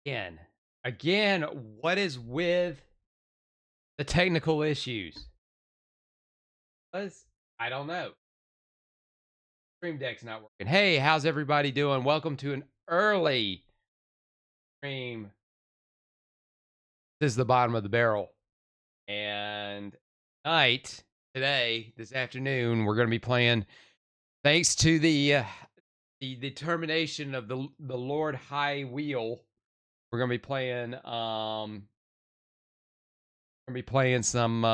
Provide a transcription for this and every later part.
Again, again, what is with the technical issues? I don't know. Stream Deck's not working. Hey, how's everybody doing? Welcome to an early stream. This is the bottom of the barrel. And tonight, today, this afternoon, we're going to be playing, thanks to the determination of the Lord High Wheel, we're going to be playing some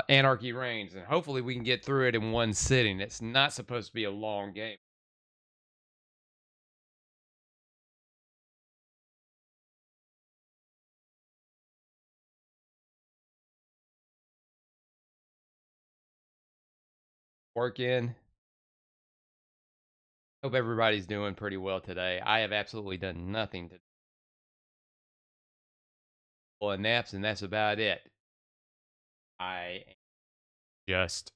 Anarchy Reigns, and hopefully we can get through it in one sitting. It's not supposed to be a long game. Work in. Hope everybody's doing pretty well today. I have absolutely done nothing to pull naps, and that's about it. I just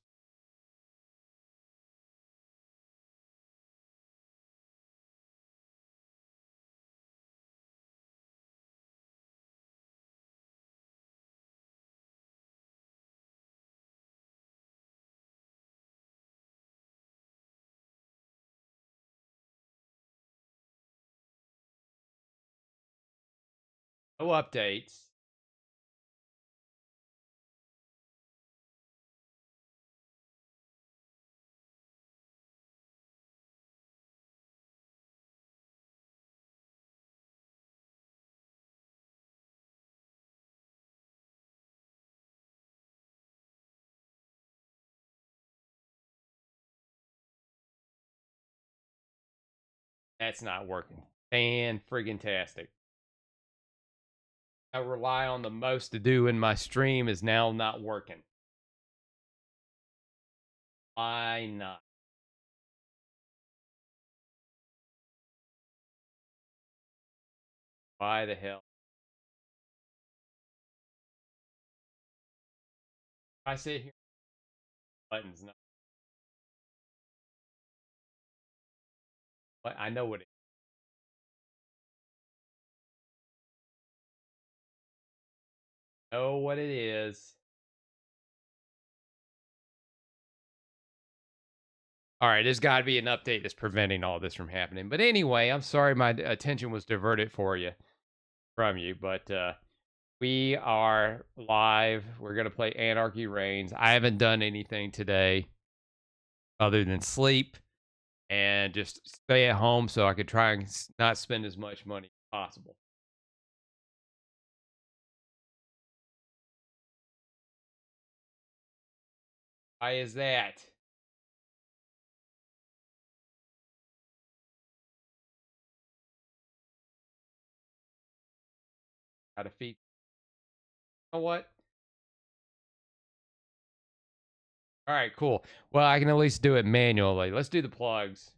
no updates. That's not working. Fan friggin' tastic. I rely on the most to do in my stream is now not working. Why not? Why the hell? I sit here, buttons. No, but I know what it is. Know what it is. All right, there's got to be an update that's preventing all this from happening. But anyway, I'm sorry my attention was diverted from you, but we are live. We're going to play Anarchy Reigns. I haven't done anything today other than sleep and just stay at home so I could try and not spend as much money as possible. Why is that? How to feed? You know what? All right, cool. Well, I can at least do it manually. Let's do the plugs,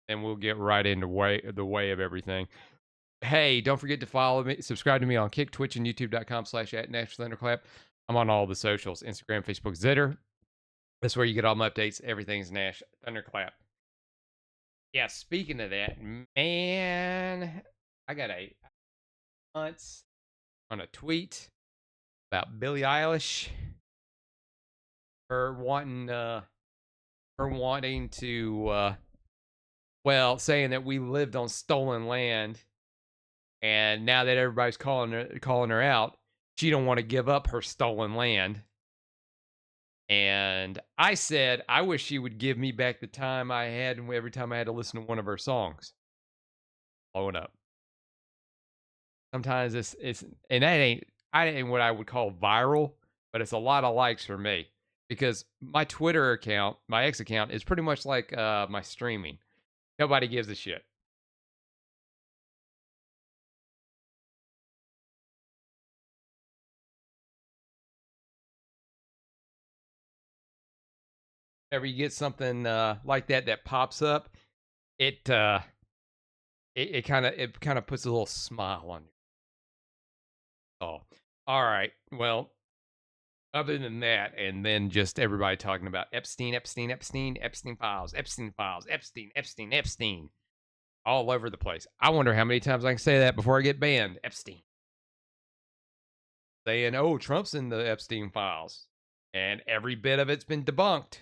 and we'll get right into the way of everything. Hey, don't forget to follow me, subscribe to me on Kick, Twitch, and YouTube.com/@NashThunderclap. I'm on all the socials, Instagram, Facebook, Zitter. That's where you get all my updates. Everything's Nash Thunderclap. Yeah, speaking of that, man, I got a once on a tweet about Billie Eilish, her wanting to well, saying that we lived on stolen land, and now that everybody's calling her out, she don't want to give up her stolen land. And I said, I wish she would give me back the time I had every time I had to listen to one of her songs. Blowing up. Sometimes it's and I ain't what I would call viral, but it's a lot of likes for me because my Twitter account, my X account, is pretty much like my streaming. Nobody gives a shit. Whenever you get something like that pops up, it it kind of puts a little smile on you. Oh, all right. Well, other than that, and then just everybody talking about Epstein files, Epstein files, Epstein. all over the place. I wonder how many times I can say that before I get banned. Epstein. Saying, oh, Trump's in the Epstein files. And every bit of it's been debunked.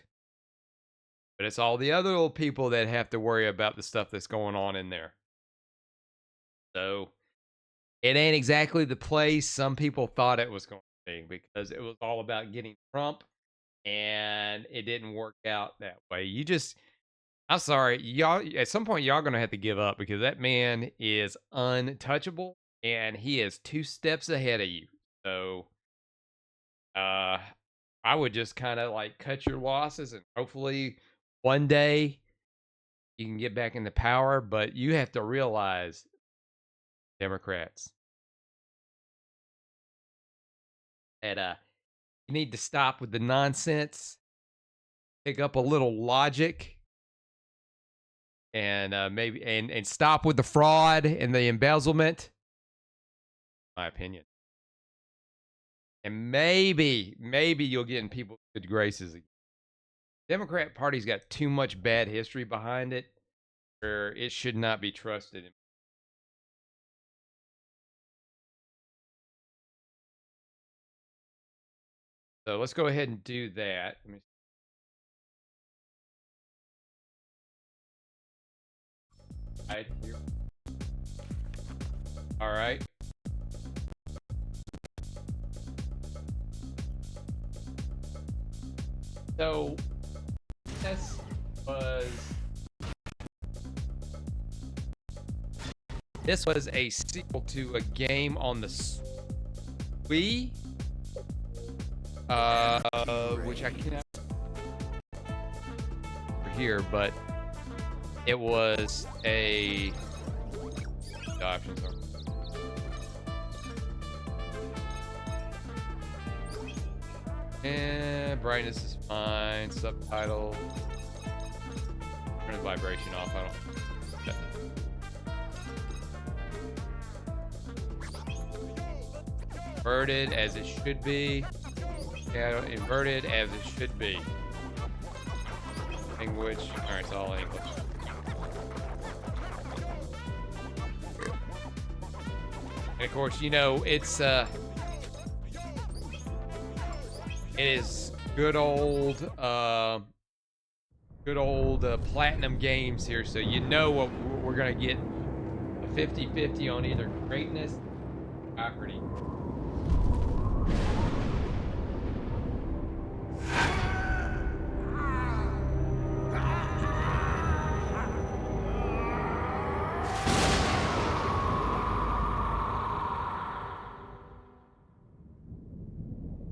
But it's all the other little people that have to worry about the stuff that's going on in there. So it ain't exactly the place some people thought it was going to be, because it was all about getting Trump, and it didn't work out that way. I'm sorry, y'all, at some point y'all gonna have to give up, because that man is untouchable and he is 2 steps ahead of you. So I would just kind of like cut your losses, and hopefully one day you can get back into power. But you have to realize, Democrats, that you need to stop with the nonsense, pick up a little logic, and maybe and stop with the fraud and the embezzlement. My opinion. And maybe you'll get in people's good graces again. Democrat Party's got too much bad history behind it, where it should not be trusted. So let's go ahead and do that. Right here. All right. So this was a sequel to a game on the Wii, which I cannot here, but it was a the options are. And brightness is fine. Subtitle. Turn the vibration off. I don't. Inverted as it should be. Yeah, inverted as it should be. Language. Alright, it's all English. And of course, you know, it is good old Platinum Games here, so you know what we're gonna get, a 50-50 on either greatness or mediocrity.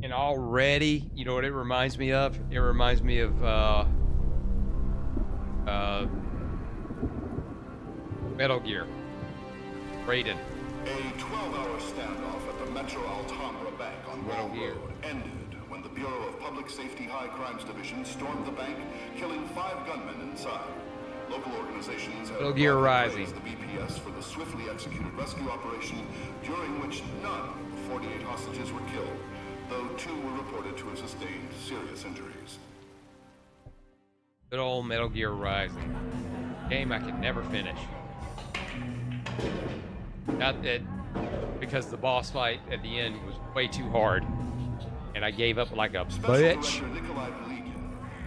And already, you know what it reminds me of? It reminds me of Metal Gear. Raiden. A 12-hour standoff at the Metro Alhambra Bank on Wall Road ended when the Bureau of Public Safety High Crimes Division stormed the bank, killing 5 gunmen inside. Local organizations have praised the BPS for the swiftly executed rescue operation, during which none of the 48 hostages were killed, though 2 were reported to have sustained serious injuries. Good old Metal Gear Rising. Game I could never finish. Not that, because the boss fight at the end was way too hard, and I gave up like a bitch.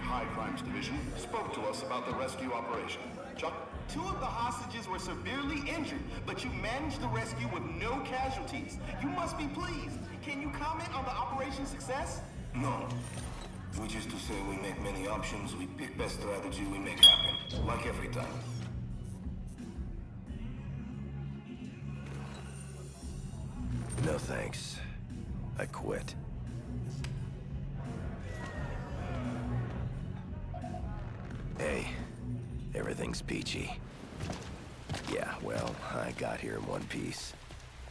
High Crimes Division spoke to us about the rescue operation. Chuck? 2 of the hostages were severely injured, but you managed the rescue with no casualties. You must be pleased. Can you comment on the operation's success? No. Which is to say, we make many options, we pick best strategy, we make happen. Like every time. No thanks. I quit. Hey, everything's peachy. Yeah, well, I got here in one piece.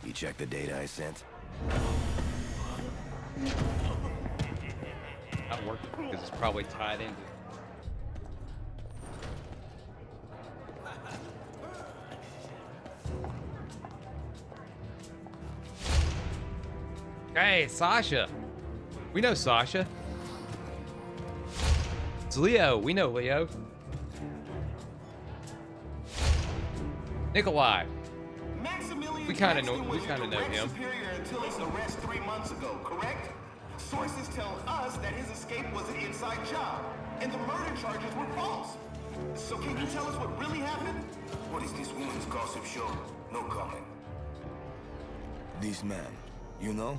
You check the data I sent? Not working because it's probably tied into. Hey, Sasha. We know Sasha. It's Leo. We know Leo. Nikolai. Maximilian We kind of know. Jackson We was kind your of know direct him. superior until his arrest 3 months ago, correct? Sources tell us that his escape was an inside job, and the murder charges were false. So can you tell us what really happened? What is this woman's gossip show? No comment. This man, you know?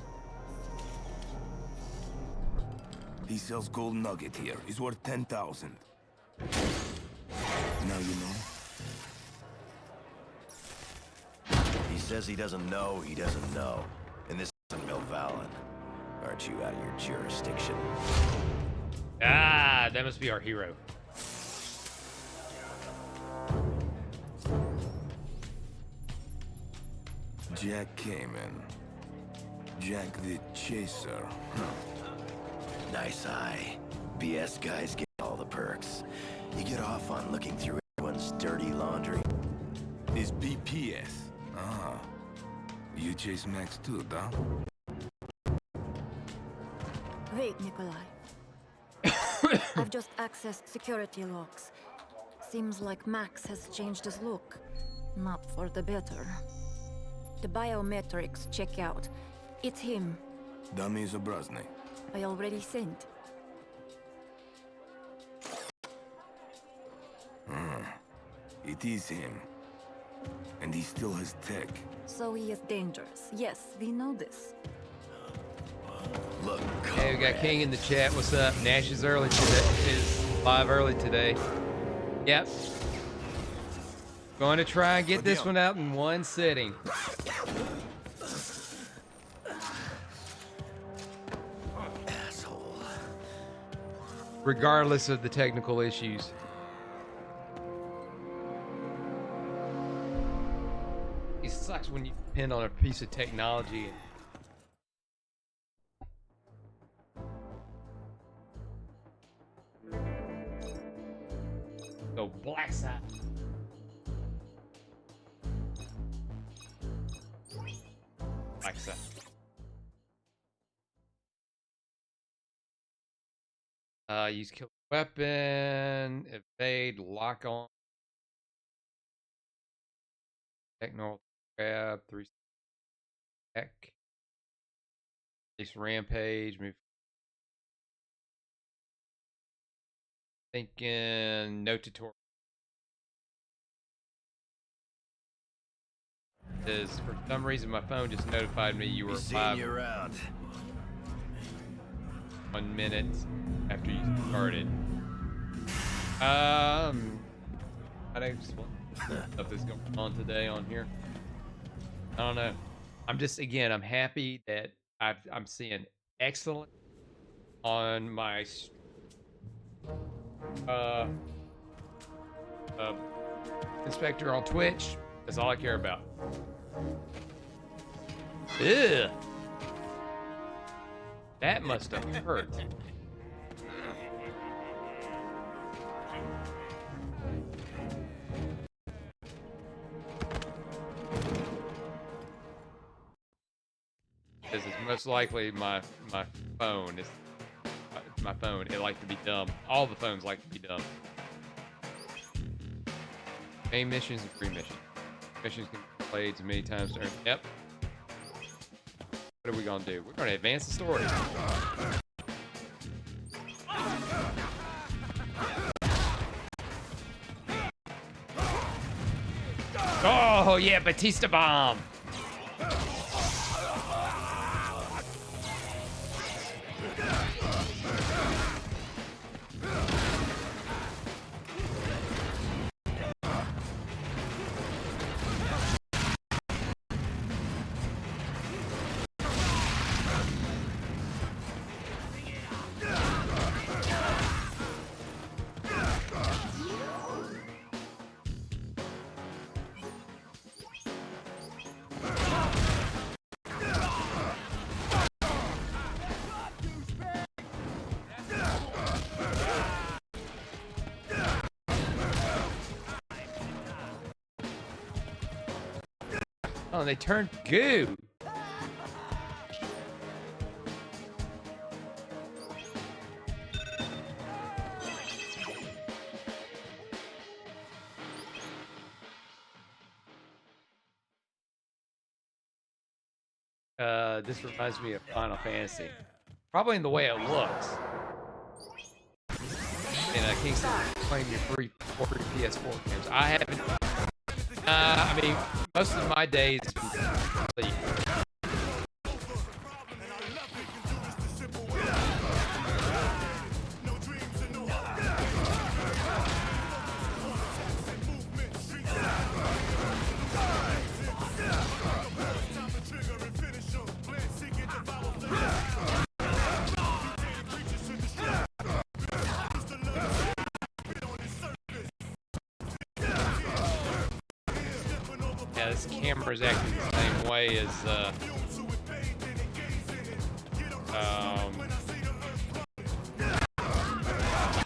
He sells gold nugget here. He's worth 10,000. Now you know? He says he doesn't know he doesn't know. And this isn't Milvallen. Aren't you out of your jurisdiction? Ah, that must be our hero. Jack came in. Jack the Chaser. Nice eye. BS guys get all the perks. You get off on looking through everyone's dirty laundry. It's BPS. Ah. You chase Max too, huh? Wait, Nikolai. I've just accessed security logs. Seems like Max has changed his look. Not for the better. The biometrics check out. It's him. Dummy is Obrazny. I already sent. It is him. And he still has tech. So he is dangerous. Yes, we know this. Look, Hey, we got King in the chat. What's up? Nash is early today. Is live early today. Yep. Going to try and get this one out in one sitting. asshole. Regardless of the technical issues. It sucks when you depend on a piece of technology. Go black side. Black side. Use kill weapon, evade, lock on. Techno grab, 3 tech. Release rampage, move. Thinking no tutorial. Is for some reason my phone just notified me you were Be seeing you around. 1 minute after you started. I don't explain stuff that's going on today on here. I don't know. I'm just again. I'm happy that I'm seeing excellent on my inspector on Twitch. That's all I care about. Ew. That must have hurt. This is most likely my phone. It's my phone. It like to be dumb. All the phones like to be dumb. Main missions and free missions. Missions can be played as many times during. Yep. What are we gonna do? We're gonna advance the story. Oh yeah, Batista bomb. Oh, they turned goo. This reminds me of Final Fantasy. Probably in the way it looks. And Kingston, claim your free PS4 games. I haven't. I mean, most of my days. Yeah, this camera is acting the same way as The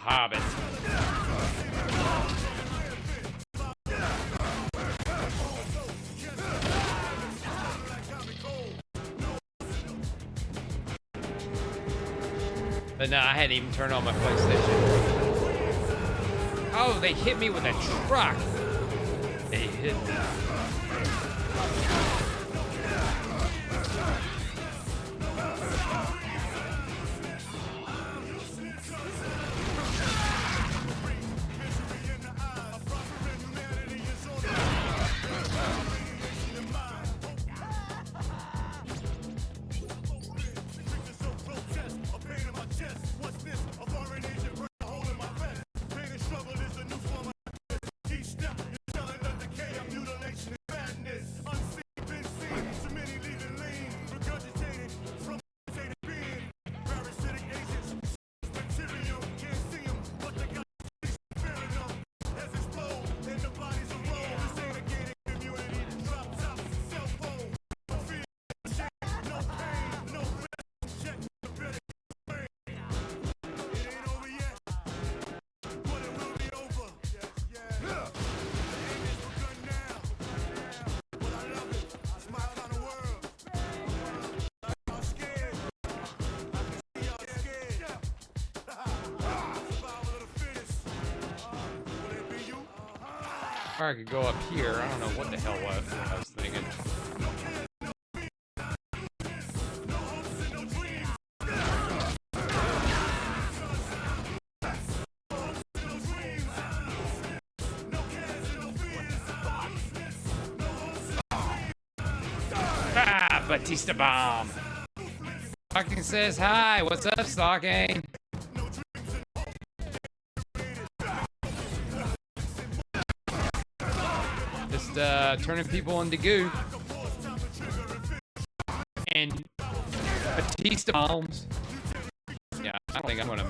Hobbit. But no, I hadn't even turned on my PlayStation. Oh, they hit me with a truck. They hit me. Or I could go up here. I don't know what the hell I was thinking. Ah, Batista Bomb. Stalking says hi. What's up, Stalking? Turning people into goo. And Batista bombs. Yeah, I don't think I'm gonna.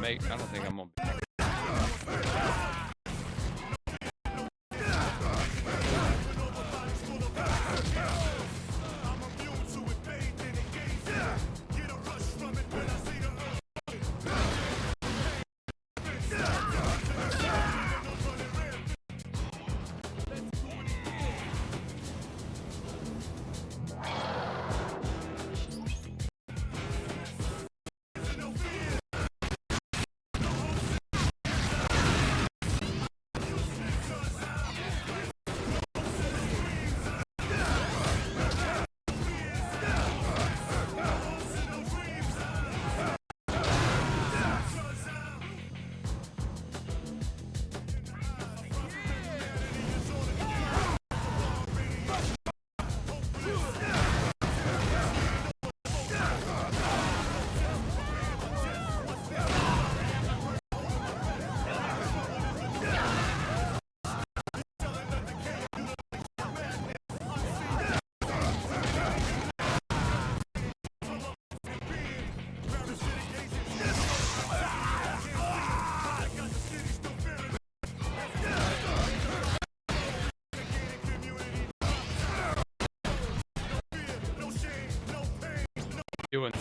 Doing.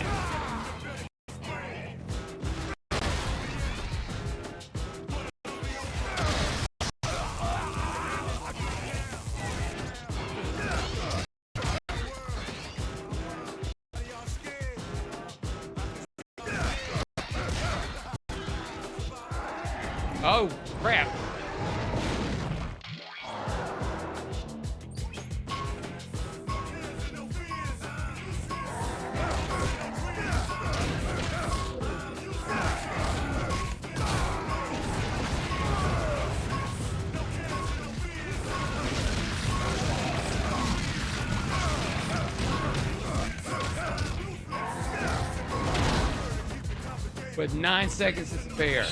Oh, crap. with 9 seconds to spare.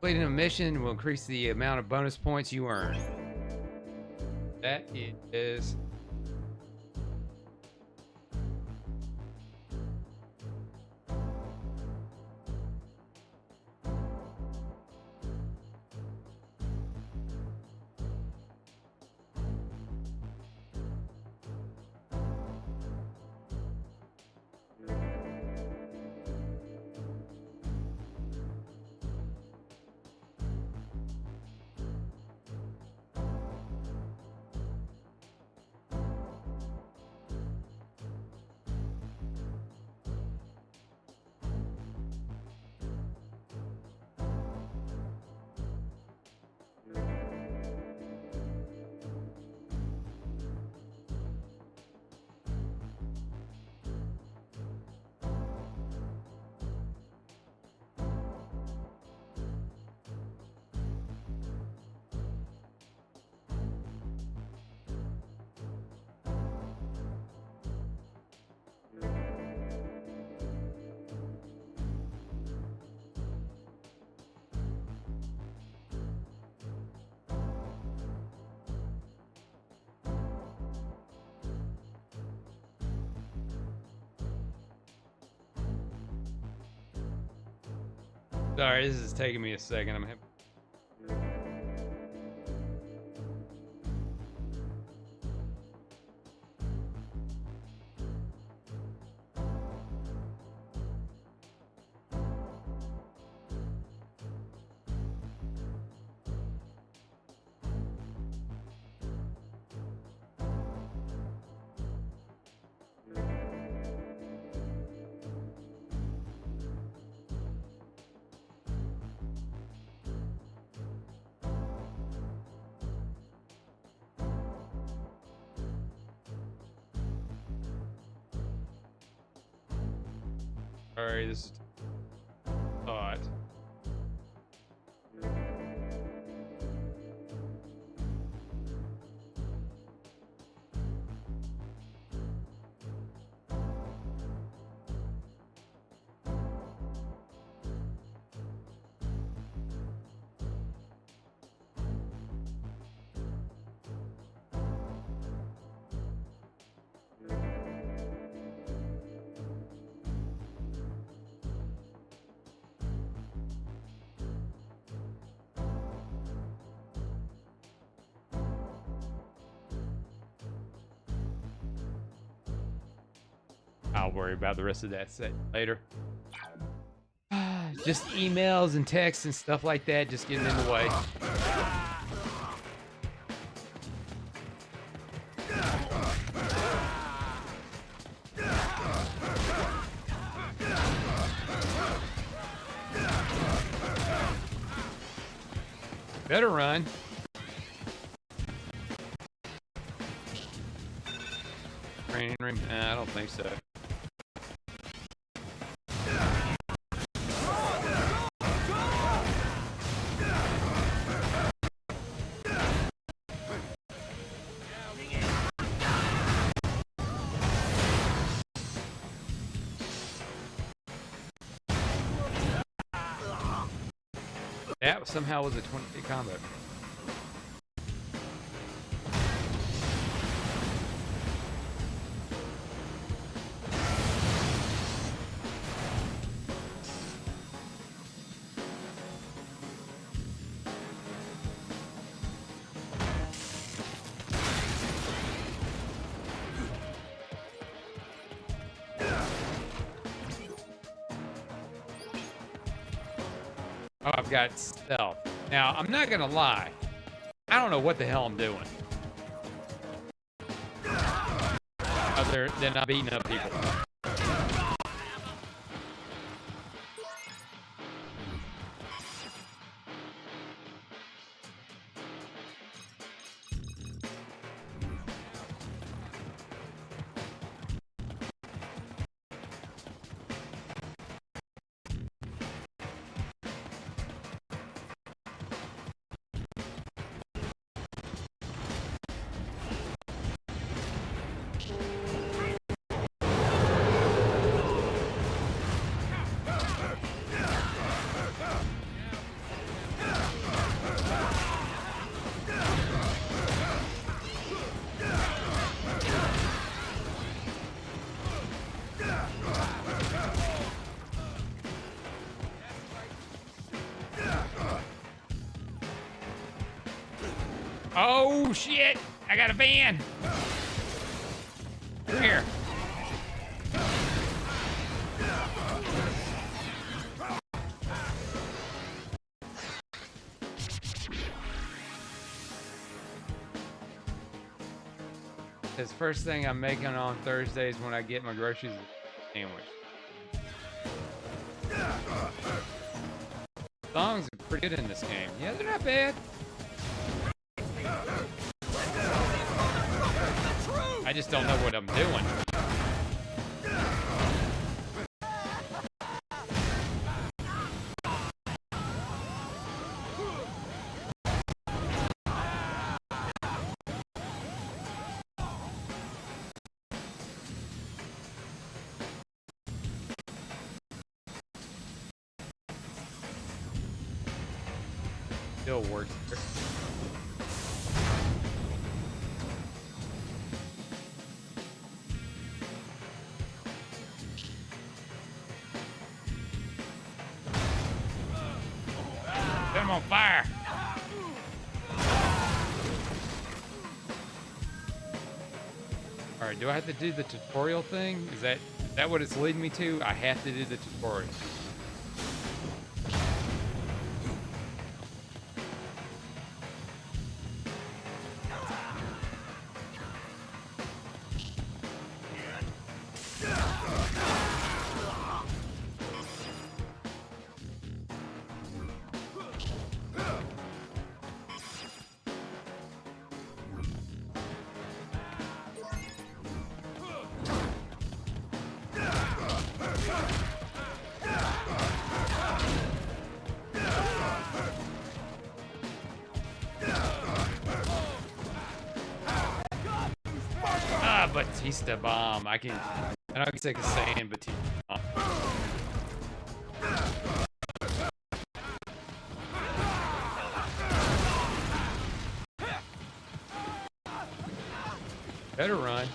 Completing a mission will increase the amount of bonus points you earn. That is... Sorry, this is taking me a second. I'm sorry, this is odd. I'll worry about the rest of that set later. Just emails and texts and stuff like that just getting in the way. Better run. Training room? I don't think so. That somehow was a 20-hit combo. Oh, I've got stealth. Now, I'm not gonna lie. I don't know what the hell I'm doing. Other than I'm beating up people. Oh shit! I got a van. Come here. This first thing I'm making on Thursdays when I get my groceries is a sandwich. Songs are pretty good in this game. Yeah, they're not bad. I just don't know what I'm doing. Still works. Set 'em on fire. All right, do I have to do the tutorial thing? Is that what it's leading me to? I have to do the tutorial. Batista bomb. I know I can take a saying Batista bomb. Better run.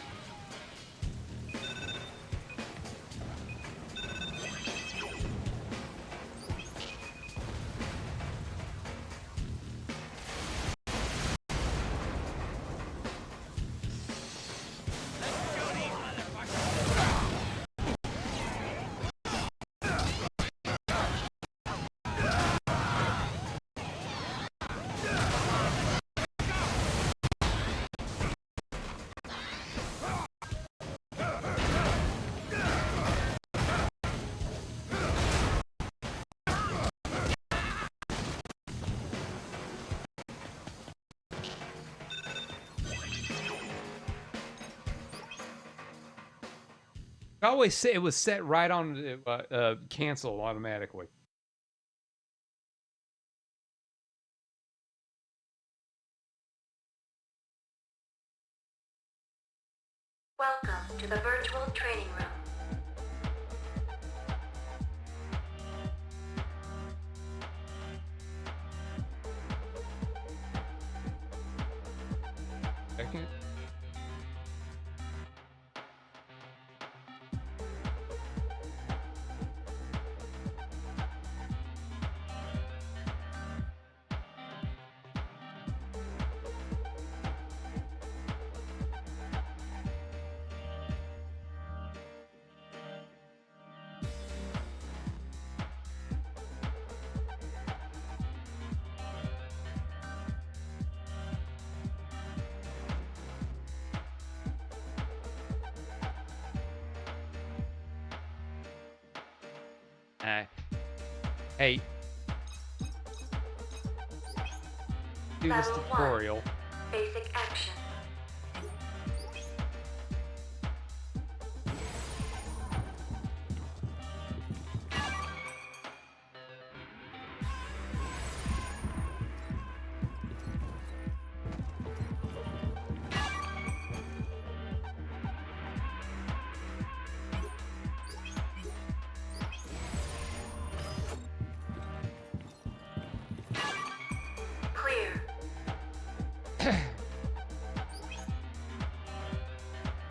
I always say it was set right on cancel automatically. Welcome to the virtual training room. Second. Hey, do this Level tutorial. 1. Basic action. Clear.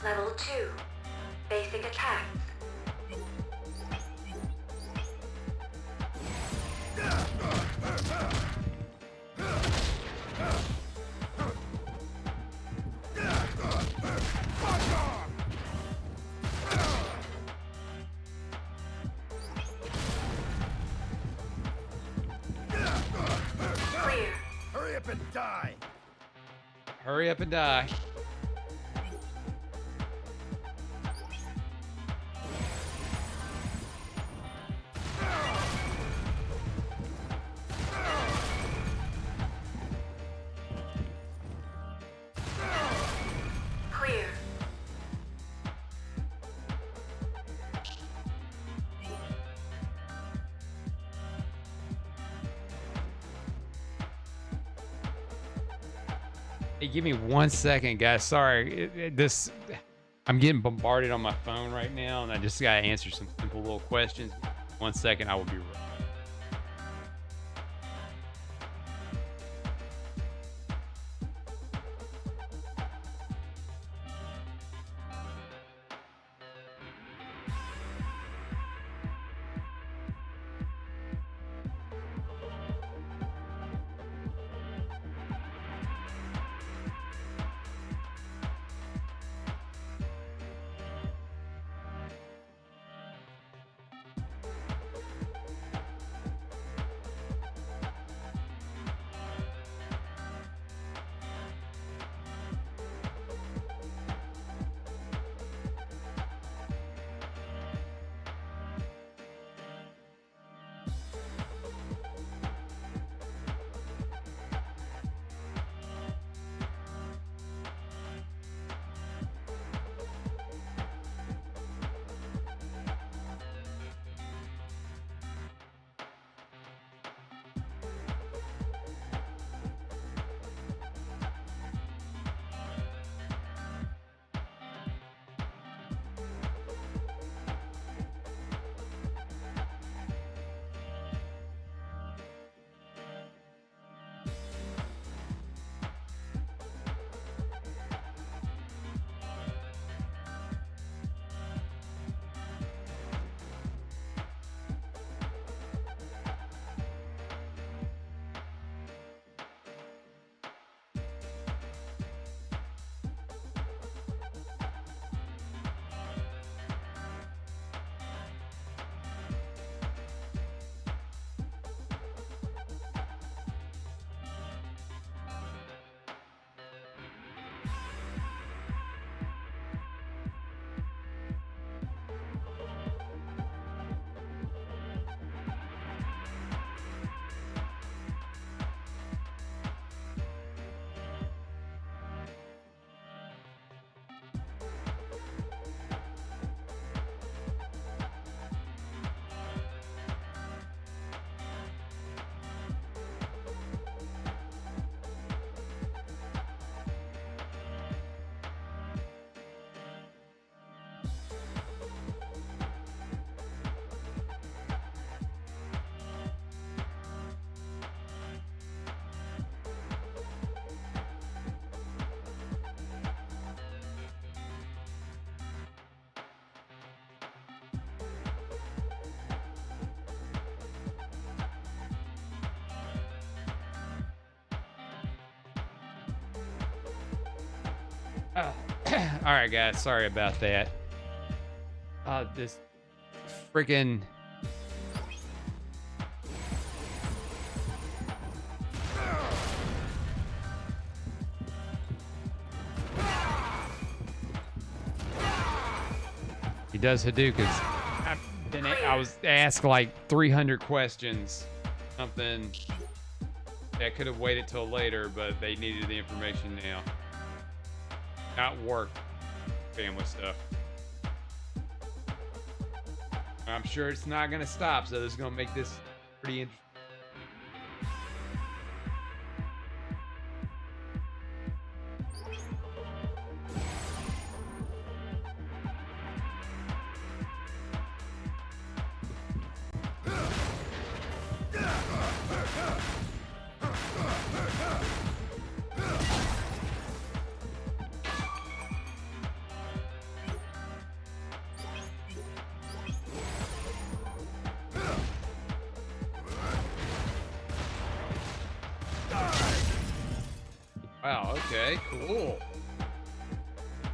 Level 2. Basic attacks. Hurry up and die. Clear. Hey, give me 1 second, guys. Sorry, I'm getting bombarded on my phone right now, and I just gotta answer some simple little questions. 1 second, I will be right. Oh. All right, guys. Sorry about that. This freaking. He does Hadoukens. I was asked like 300 questions. Something that could have waited till later, but they needed the information now. Not work, family stuff. I'm sure it's not going to stop, so this is going to make this pretty interesting. Wow, okay, cool.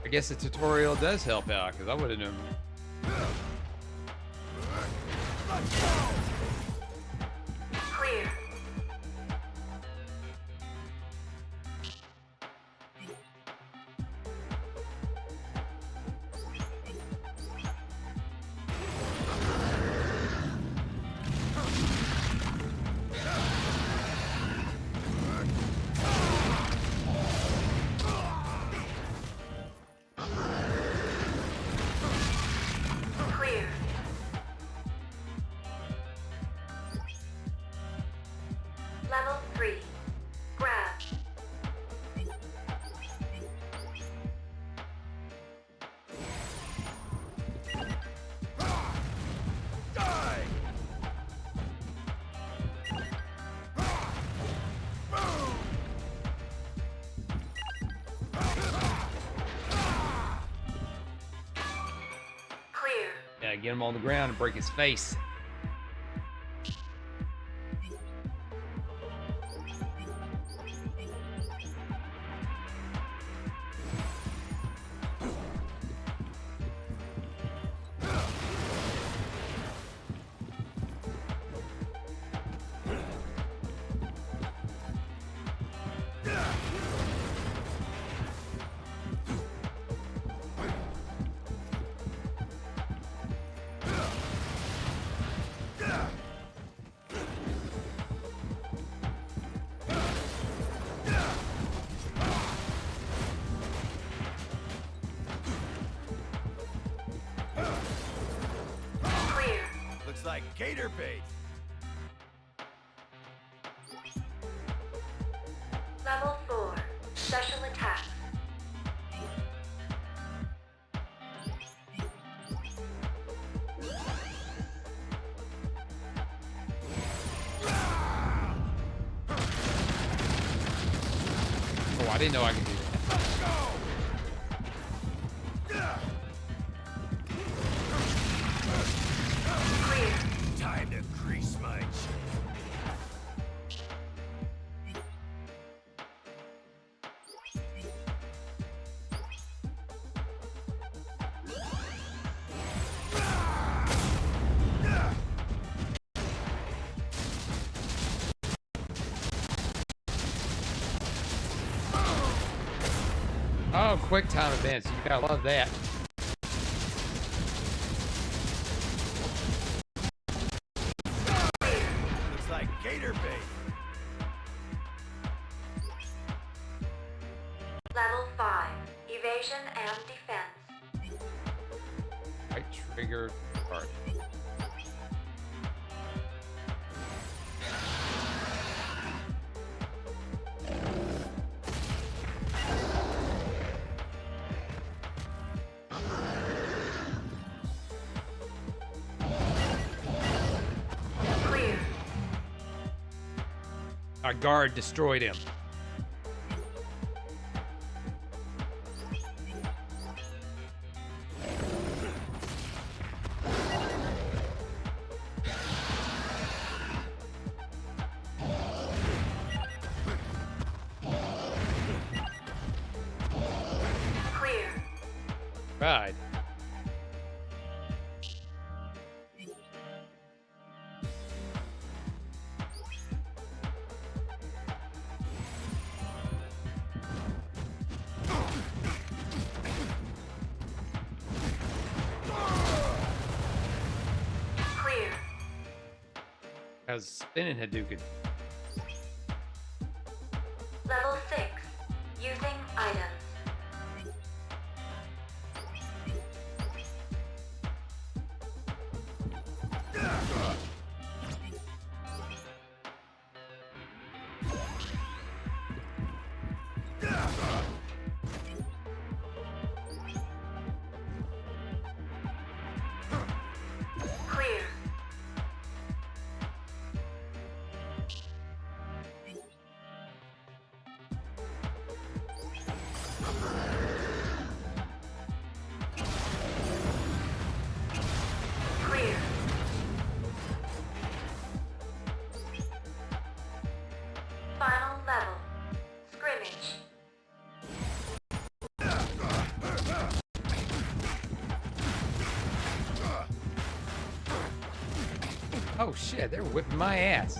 I guess the tutorial does help out, because I would have known. Clear. get him on the ground and break his face. Looks like gator bait. Level 4. Special attacks. Oh, I didn't know I could do that. Clear. Time to grease my chin. Oh, quick time events. You gotta love that. Looks like gator bait. Level 5. Evasion and defense. Right trigger card. Clear. Our guard destroyed him. Clear. Right. Clear. Has spinning Hadouken. Level 6. Using items. Clear. Clear. Final level. Scrimmage. Oh shit, they're whipping my ass.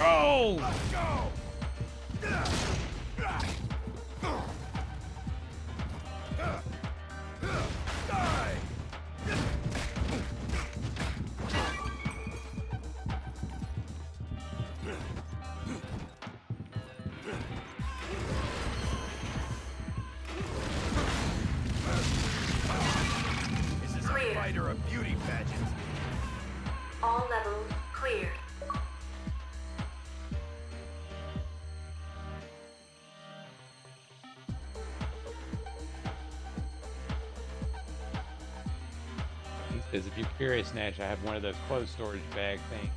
Oh! All levels cleared. He says, if you're curious, Nash, I have one of those clothes storage bag things.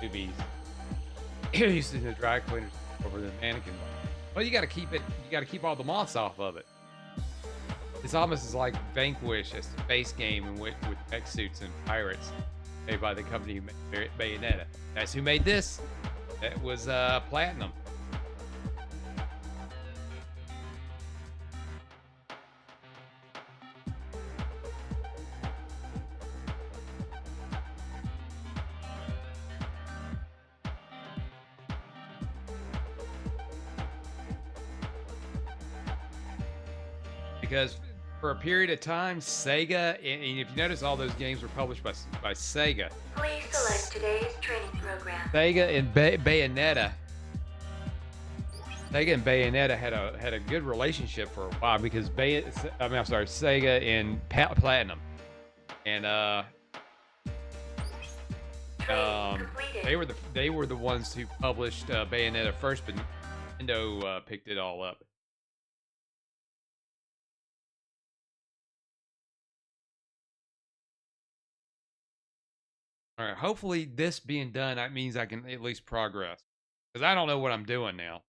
Newbies. Used in the dry cleaners over the mannequin. Well, you got to keep it. You got to keep all the moths off of it. It's almost as like Vanquish, a space game with mech suits and pirates, made by the company who made Bayonetta. That's who made this. That was Platinum. Because for a period of time, Sega, and if you notice, all those games were published by Sega. Please select today's training program. Sega and Bayonetta. Sega and Bayonetta had a good relationship for a while because Sega and Platinum, and they were the ones who published Bayonetta first, but Nintendo picked it all up. All right, hopefully this being done, that means I can at least progress. Because I don't know what I'm doing now.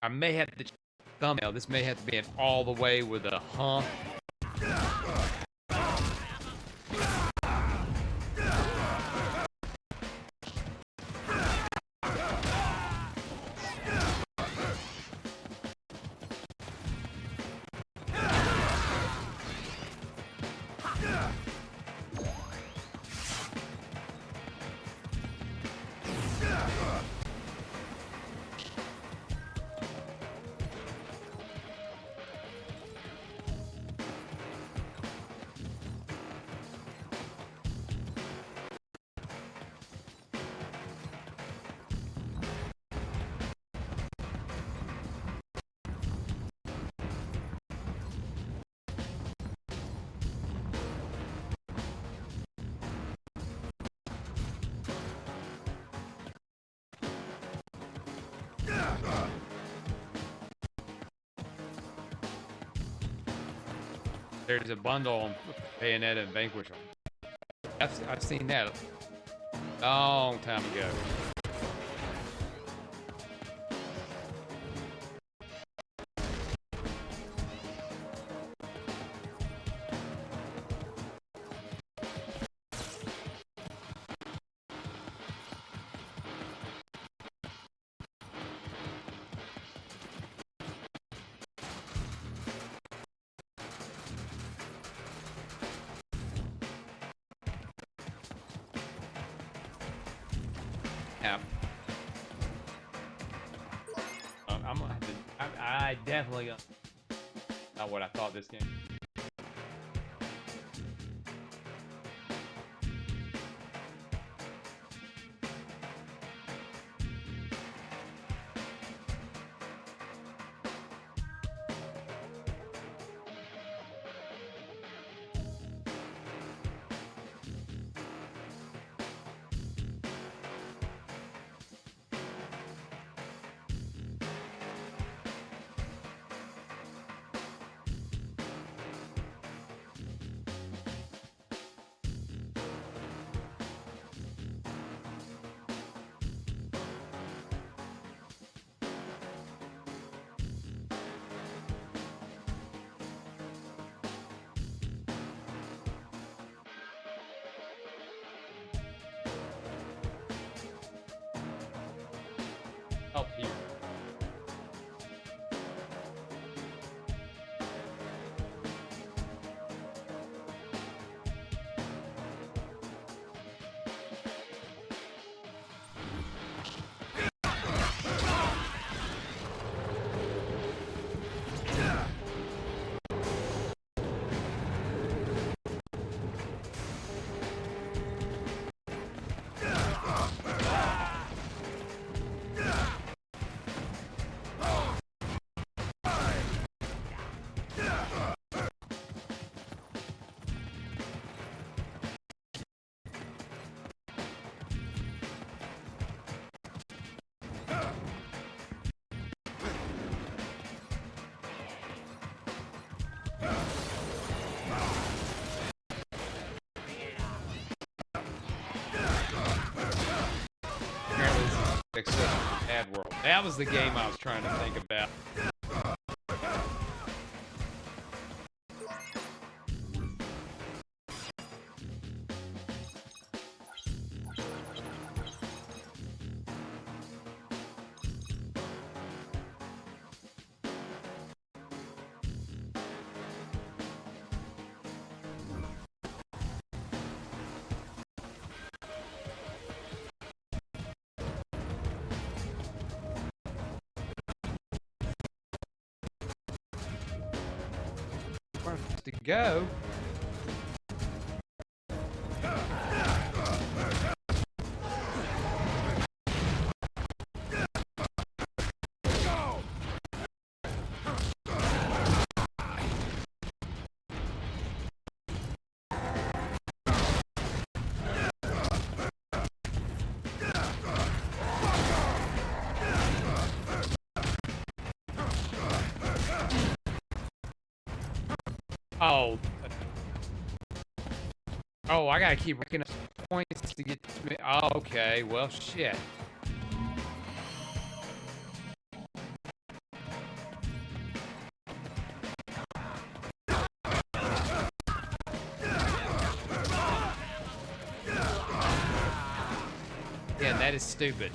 I may have to change the thumbnail. This may have to be an all the way with a hump. There's a bundle on Bayonetta and Vanquish. I've seen that a long time ago. Yeah. I'm gonna have to. I definitely gonna. Not what I thought this game. Help here. That was the game I was trying to think about. Where I'm supposed to go? Oh. Oh, I gotta keep racking up points to get to me. Oh, okay, well, shit. Yeah, that is stupid.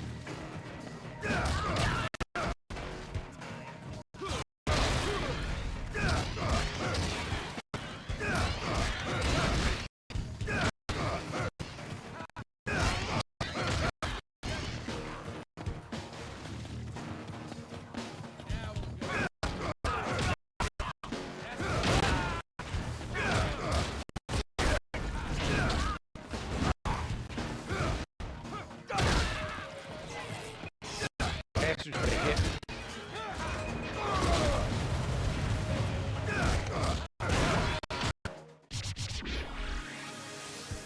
Extra's gonna hit me.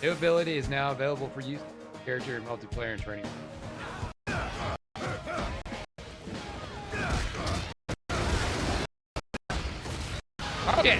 New ability is now available for use character in multiplayer and training. Okay.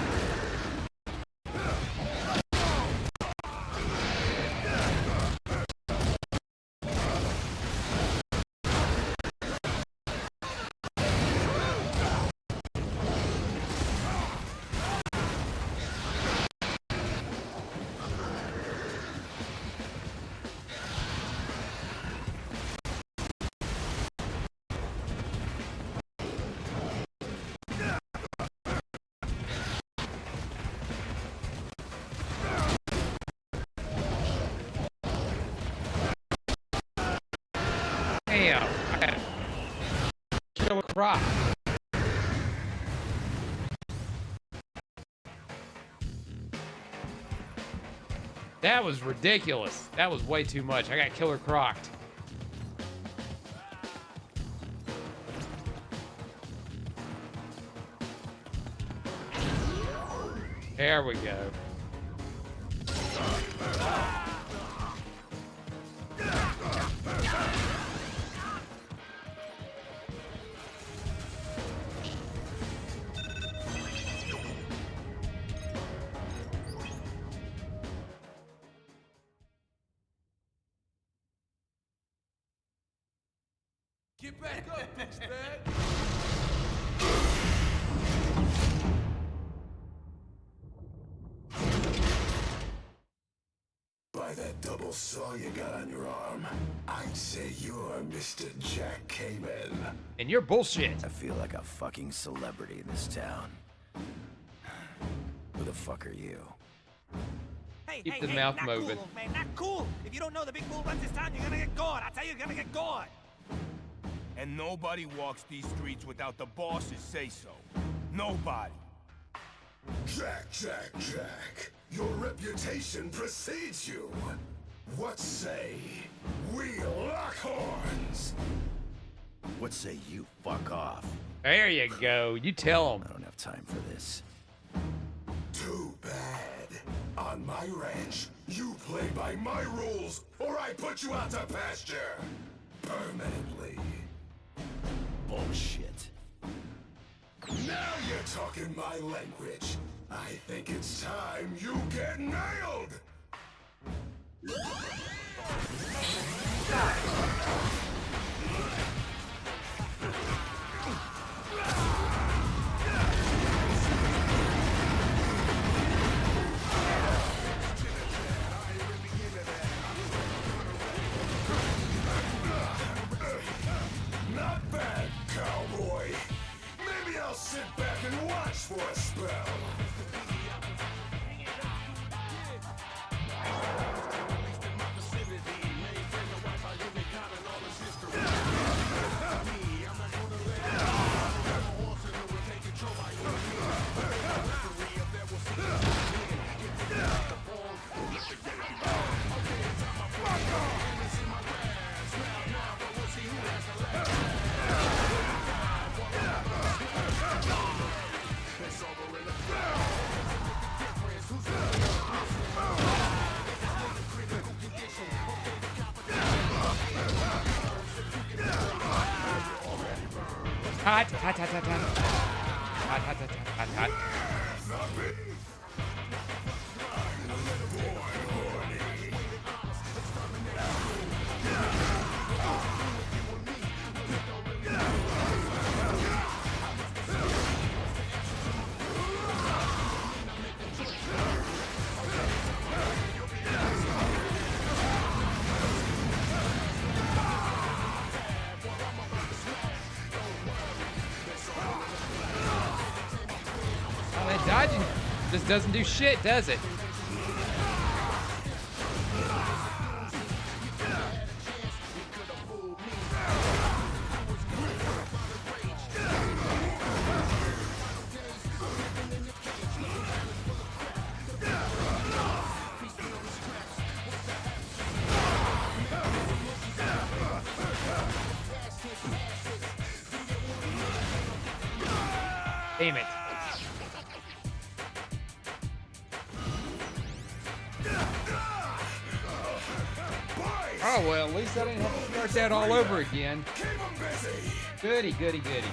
Damn. I gotta kill a croc. That was ridiculous. That was way too much. I got killer crocked. There we go. Get back up, douchebag! By that double saw you got on your arm, I'd say you're Mr. Jack Kamen. And you're bullshit. I feel like a fucking celebrity in this town. Who the fuck are you? Keep the mouth not moving. Cool, man, not cool. If you don't know the big bull runs this town, you're gonna get gored. I tell you, you're gonna get gored. And nobody walks these streets without the boss's say-so. Nobody. Jack, Jack, Jack. Your reputation precedes you. What say we lock horns? What say you fuck off? There you go. You tell I him. don't have time for this. Too bad. On my ranch, you play by my rules, or I put you out to pasture. Permanently. Bullshit. Now you're talking my language. I think it's time you get nailed! Hot, hot, hot, hot, hot. Hot, hot, hot, hot, hot, hot. Oh, that dodging just doesn't do shit, does it? Damn it. Oh, well, at least I didn't have to start that all over again. Goody, goody, goody.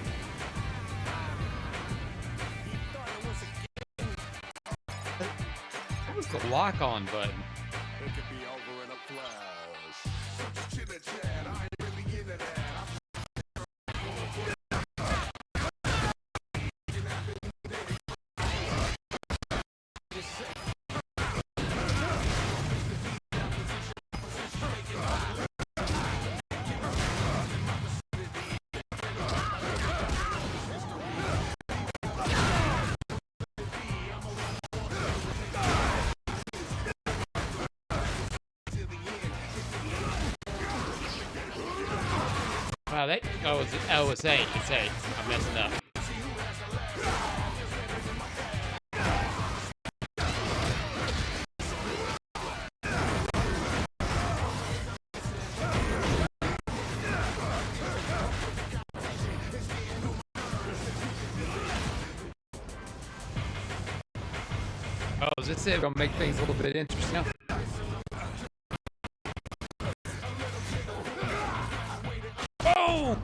What was the lock-on button? It could be over in a flash. Such chit-chat, I ain't really into that. Wow, that it's 8. It's 8. I'm messing up. Oh, as it said, gonna make things a little bit interesting. Oh!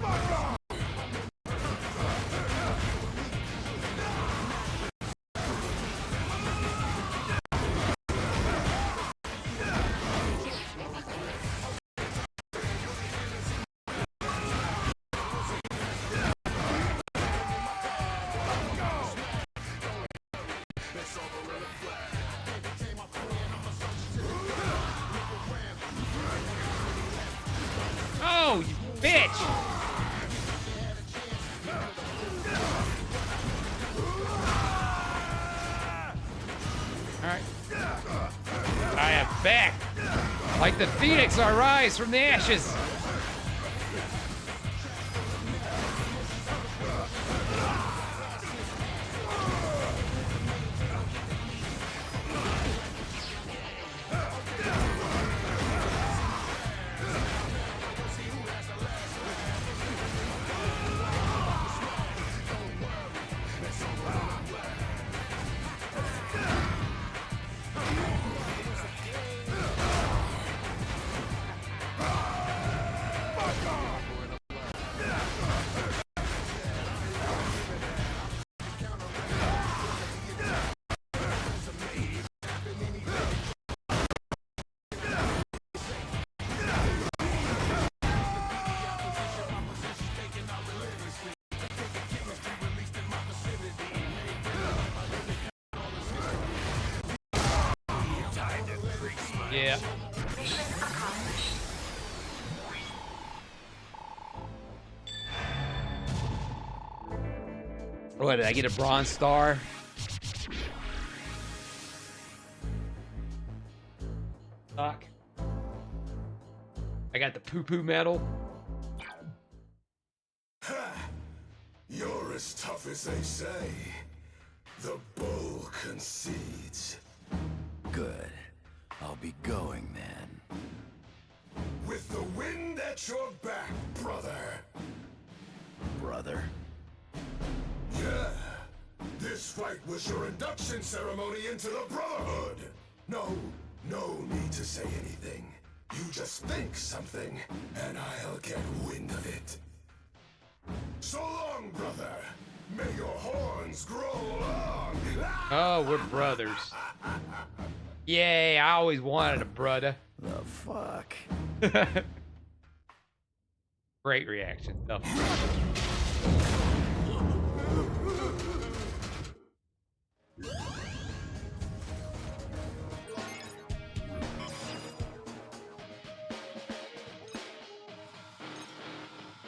Oh, you bitch! Alright. I am back! Like the phoenix, I rise from the ashes! Yeah. What, did I get a bronze star? Fuck. I got the poo-poo medal. You're as tough as they say. The bull concedes. Good. I'll be going then. With the wind at your back, brother. Brother? Yeah. This fight was your induction ceremony into the Brotherhood. No need to say anything. You just think something, and I'll get wind of it. So long, brother. May your horns grow long. Oh, we're brothers. Yay, I always wanted a brother. The fuck? Great reaction. Oh.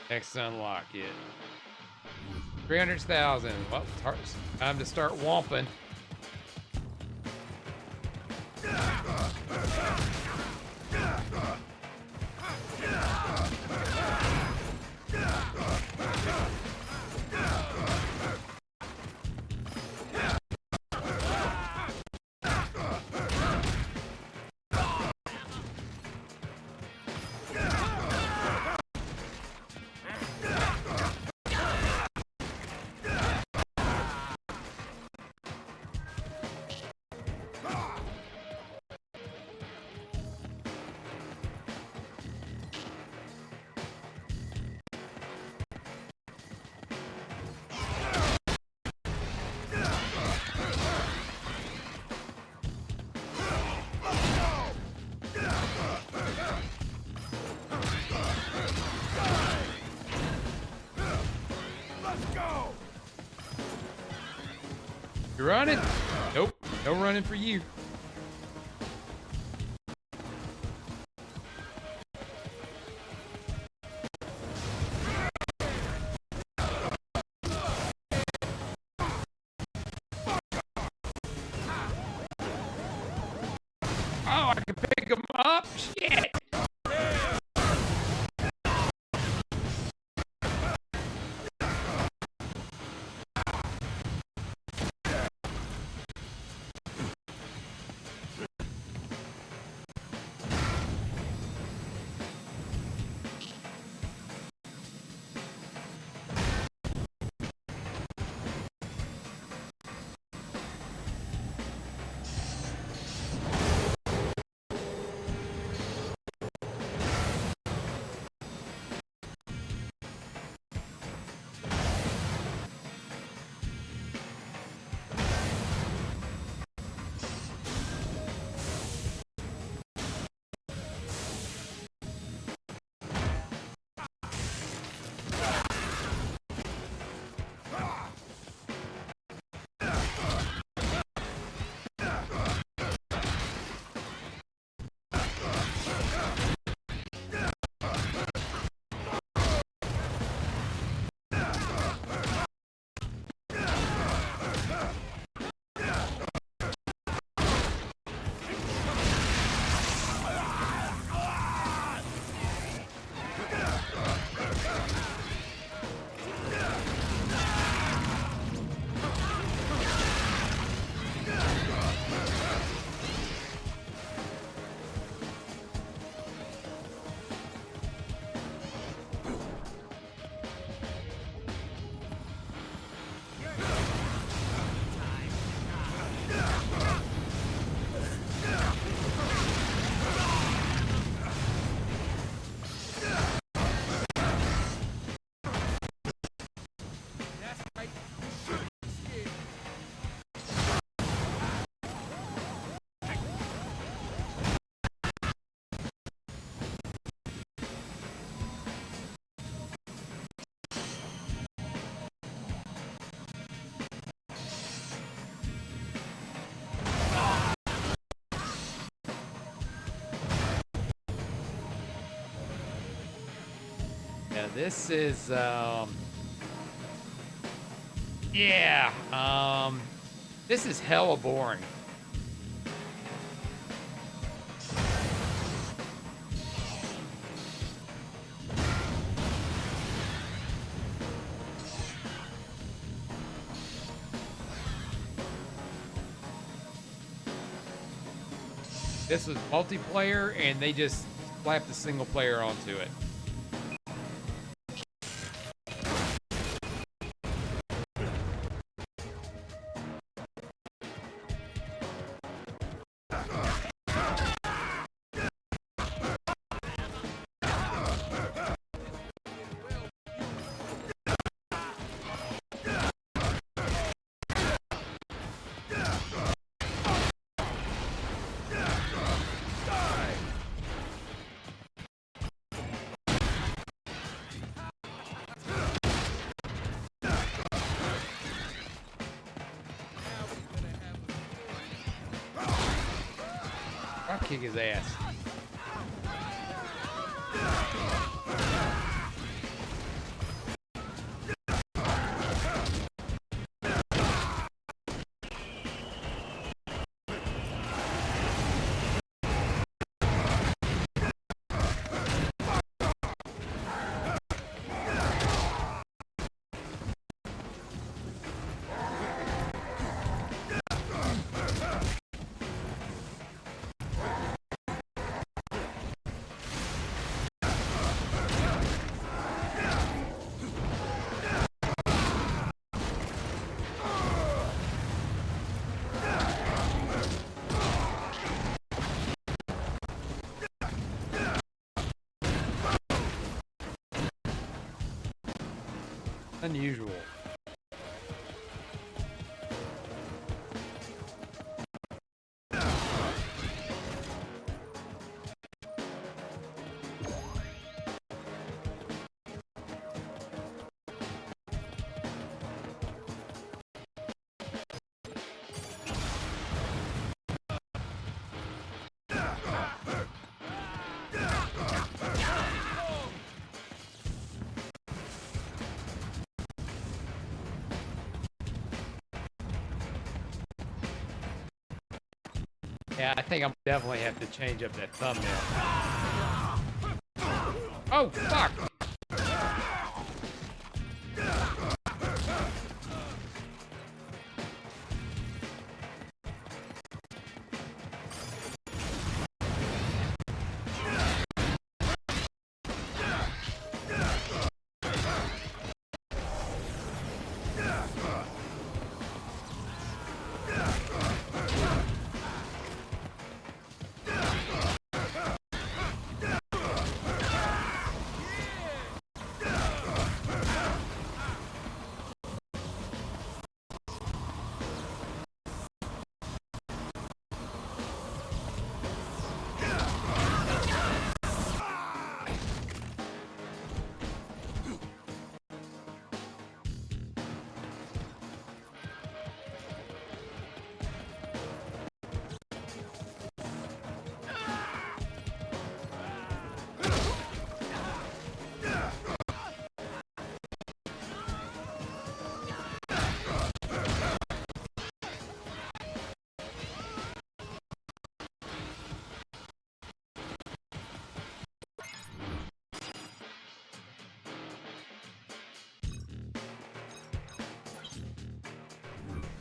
Next unlock it. 300,000. Well, it's time to start womping. You running? Nope. No running for you. Oh, I can pick him up? Shit! Yeah, this is, this is hella boring. This was multiplayer, and they just slapped the single player onto it. I'll kick his ass. Unusual. Yeah, I think I'm definitely have to change up that thumbnail. Oh, fuck!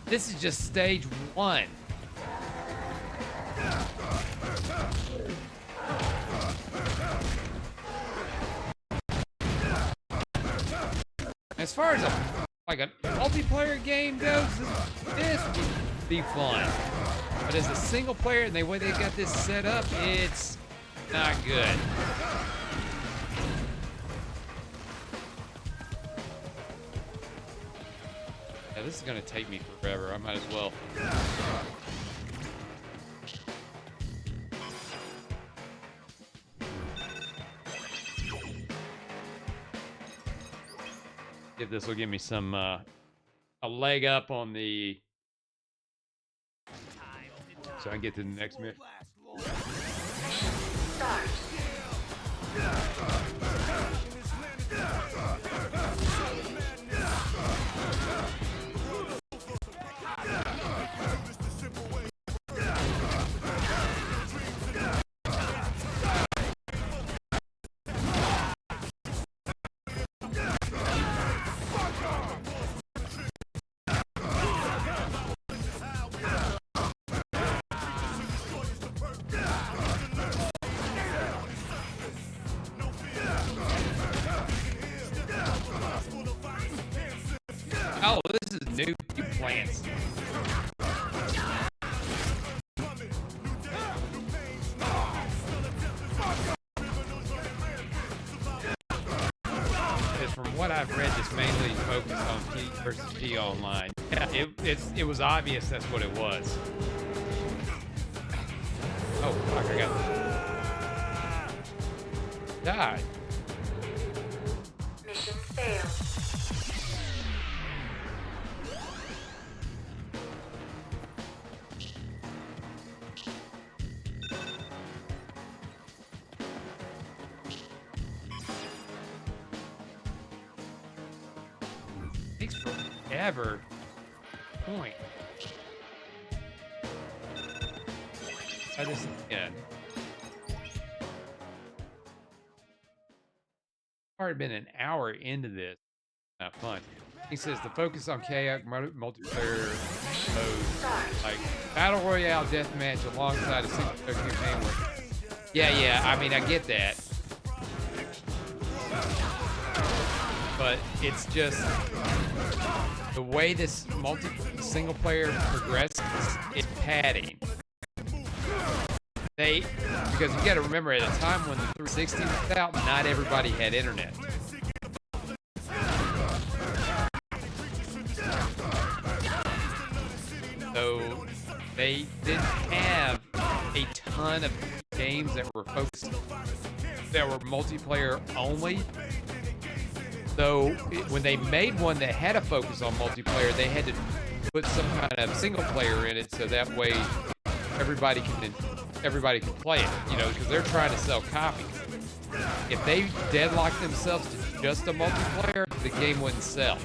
This is just stage 1. As far as a multiplayer game goes, this would be fun. But as a single player and the way they got this set up, it's not good. Yeah, this is gonna take me forever. I might as well. If this will give me some a leg up on the, so I can get to the next mission. Start. Oh, this is new plants. Because from what I've read, this mainly focused on P versus P online. Yeah, it was obvious that's what it was. Oh fuck! I got died. Mission failed. takes forever. Point. Try this again. Already been an hour into this. Not fun. He says the focus on kayak multiplayer modes like battle royale deathmatch alongside a single player campaign. Yeah. I mean, I get that, but it's just the way this single player progresses is padding. Because you got to remember, at a time when the 360 was out, not everybody had internet. So they didn't have a ton of games that were focused, that were multiplayer only. So when they made one that had a focus on multiplayer, they had to put some kind of single player in it, so that way everybody can play it, you know, because they're trying to sell copies. If they deadlocked themselves to just a multiplayer, the game wouldn't sell.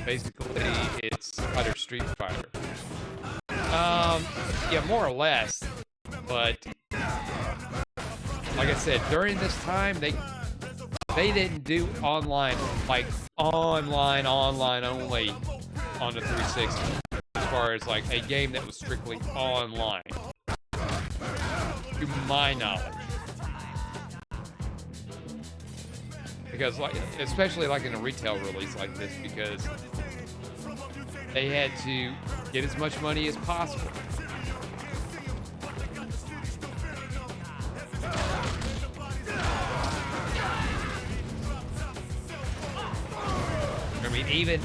Basically, it's Fighter Street Fighter. Yeah, more or less. But like I said, during this time, they didn't do online, like online only on the 360. As far as like a game that was strictly online, to my knowledge. Because like, especially like in a retail release like this, because they had to get as much money as possible. I mean, even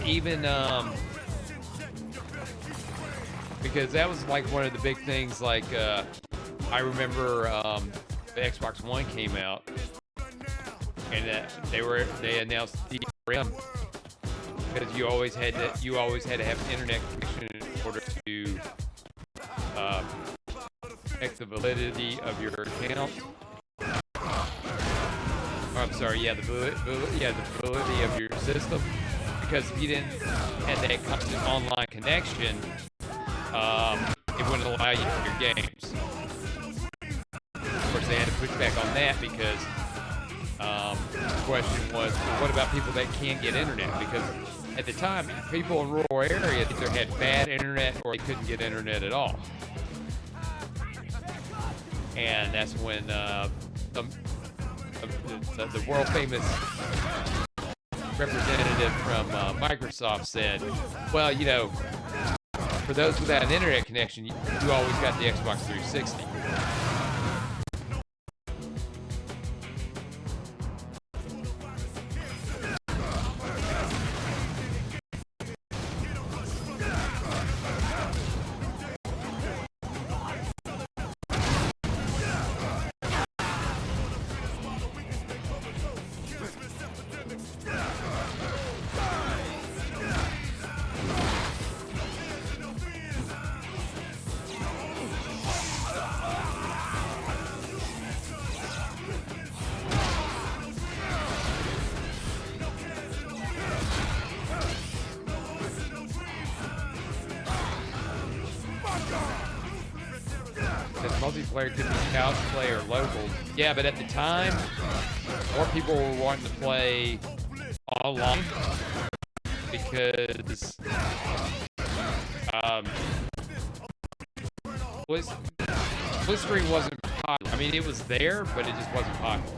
because that was like one of the big things. Like I remember the Xbox One came out, and they announced DRM because you always had to have an internet connection in order to check the validity of your account. Oh, I'm sorry, yeah, the validity of your system. Because if you didn't have that constant online connection, it wouldn't allow you to your games. Of course, they had to push back on that because the question was, well, what about people that can't get internet? Because at the time, people in rural areas either had bad internet or they couldn't get internet at all. And that's when the world famous representative from Microsoft said, well, you know, for those without an internet connection, you always got the Xbox 360. Multiplayer could be couch play or local. Yeah, but at the time, more people were wanting to play online because split screen wasn't popular. I mean, it was there, but it just wasn't popular.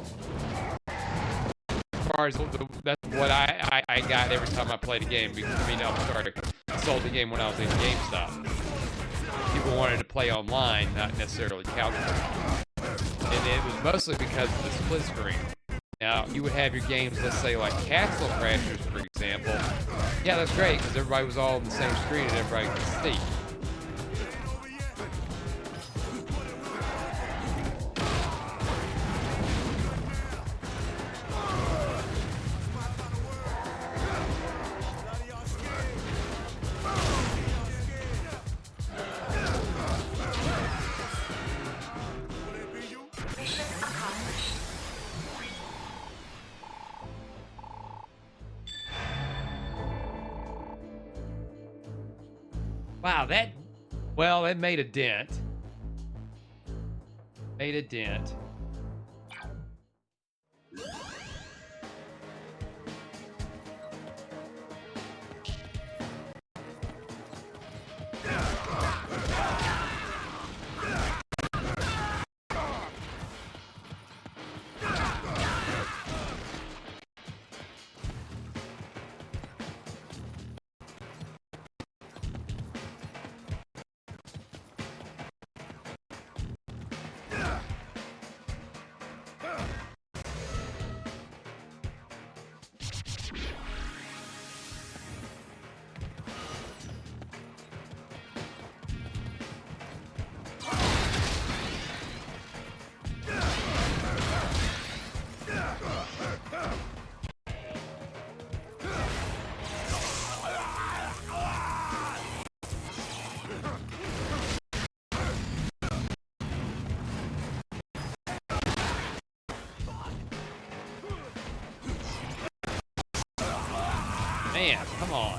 As far as that's what I got every time I played a game. I sold the game when I was in GameStop. People wanted to play online, not necessarily couch play. And it was mostly because of the split screen. Now, you would have your games, let's say like Castle Crashers, for example. Yeah, that's great, because everybody was all on the same screen and everybody could see. Wow, that... Well, it made a dent. Made a dent. Man, come on.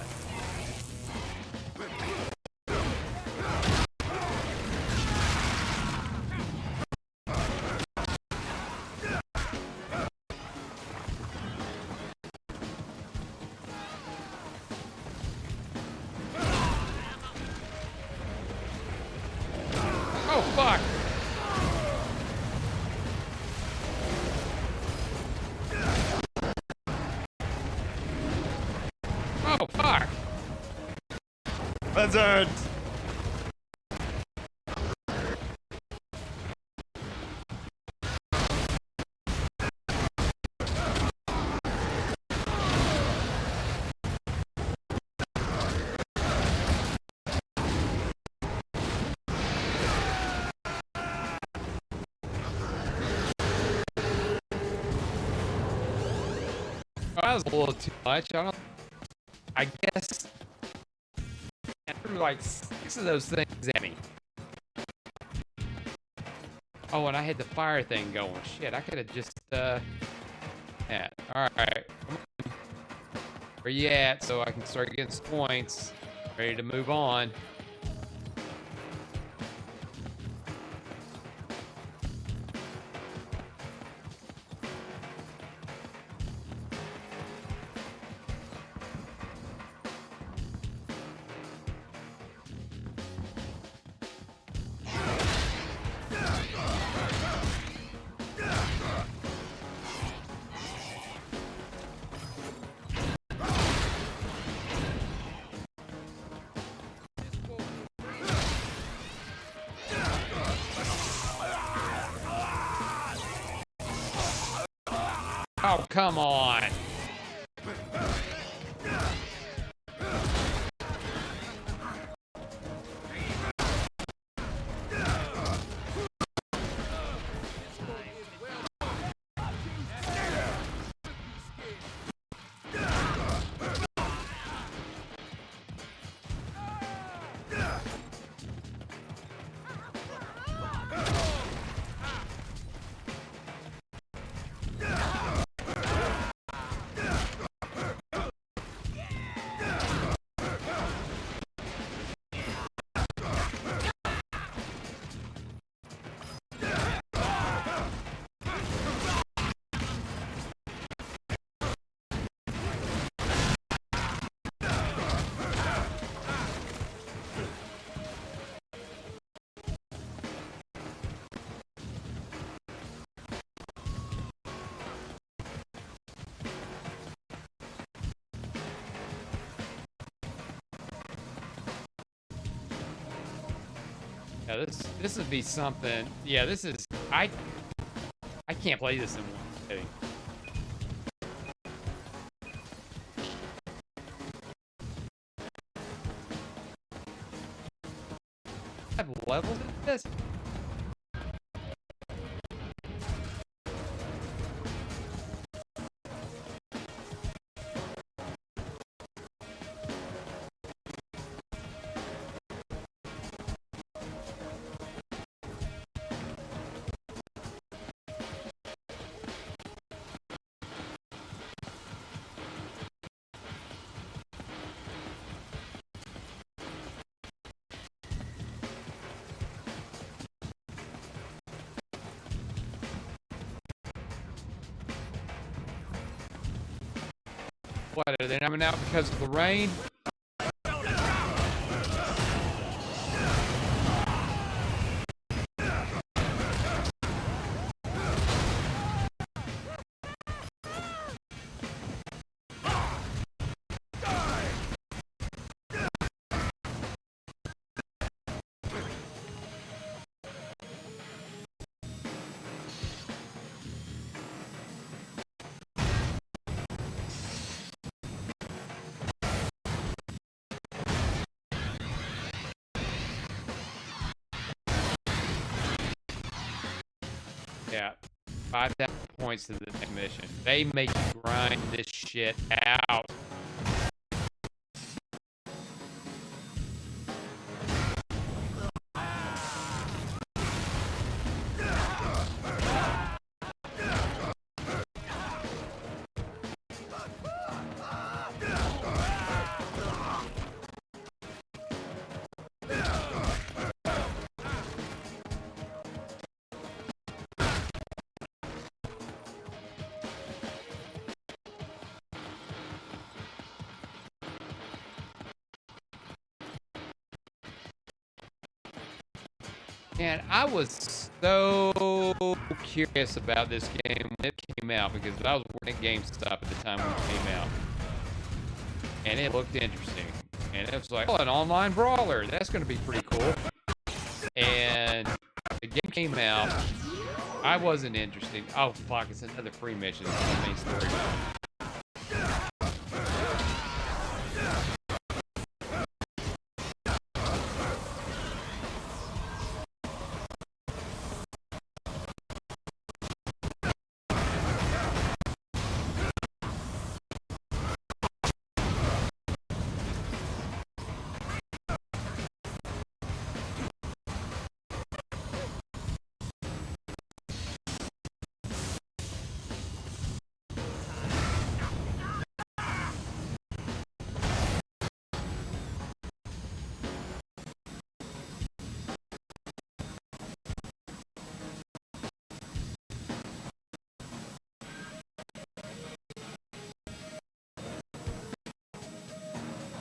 Oh, fuck. Oh, fuck. Blizzard. Oh, that was a little too much. I guess I threw like 6 of those things at me. Oh, and I had the fire thing going. Shit, I could have just yeah. All right. Where you at? So I can start getting some points. Ready to move on. Oh, come on. Yeah, this would be something. Yeah, this is I can't play this in one sitting. I have levels in this. What, are they coming out because of the rain? Yeah, 5,000 points to the next mission. They make you grind this shit out. Man, I was so curious about this game when it came out because I was working at GameStop at the time when it came out. And it looked interesting. And it was like, oh, an online brawler. That's going to be pretty cool. And the game came out. I wasn't interested. Oh, fuck. It's another free mission. It's the main story.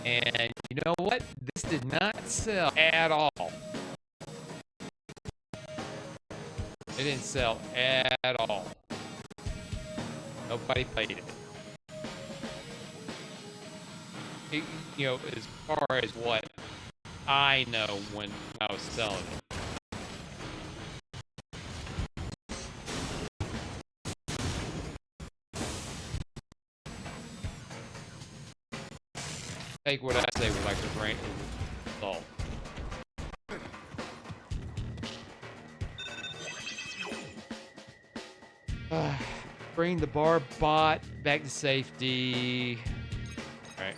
And you know what? This did not sell at all. It didn't sell at all. Nobody played it. You know, as far as what I know when I was selling it. Take what I say with like a grain of salt. Bring the bar bot back to safety. All right.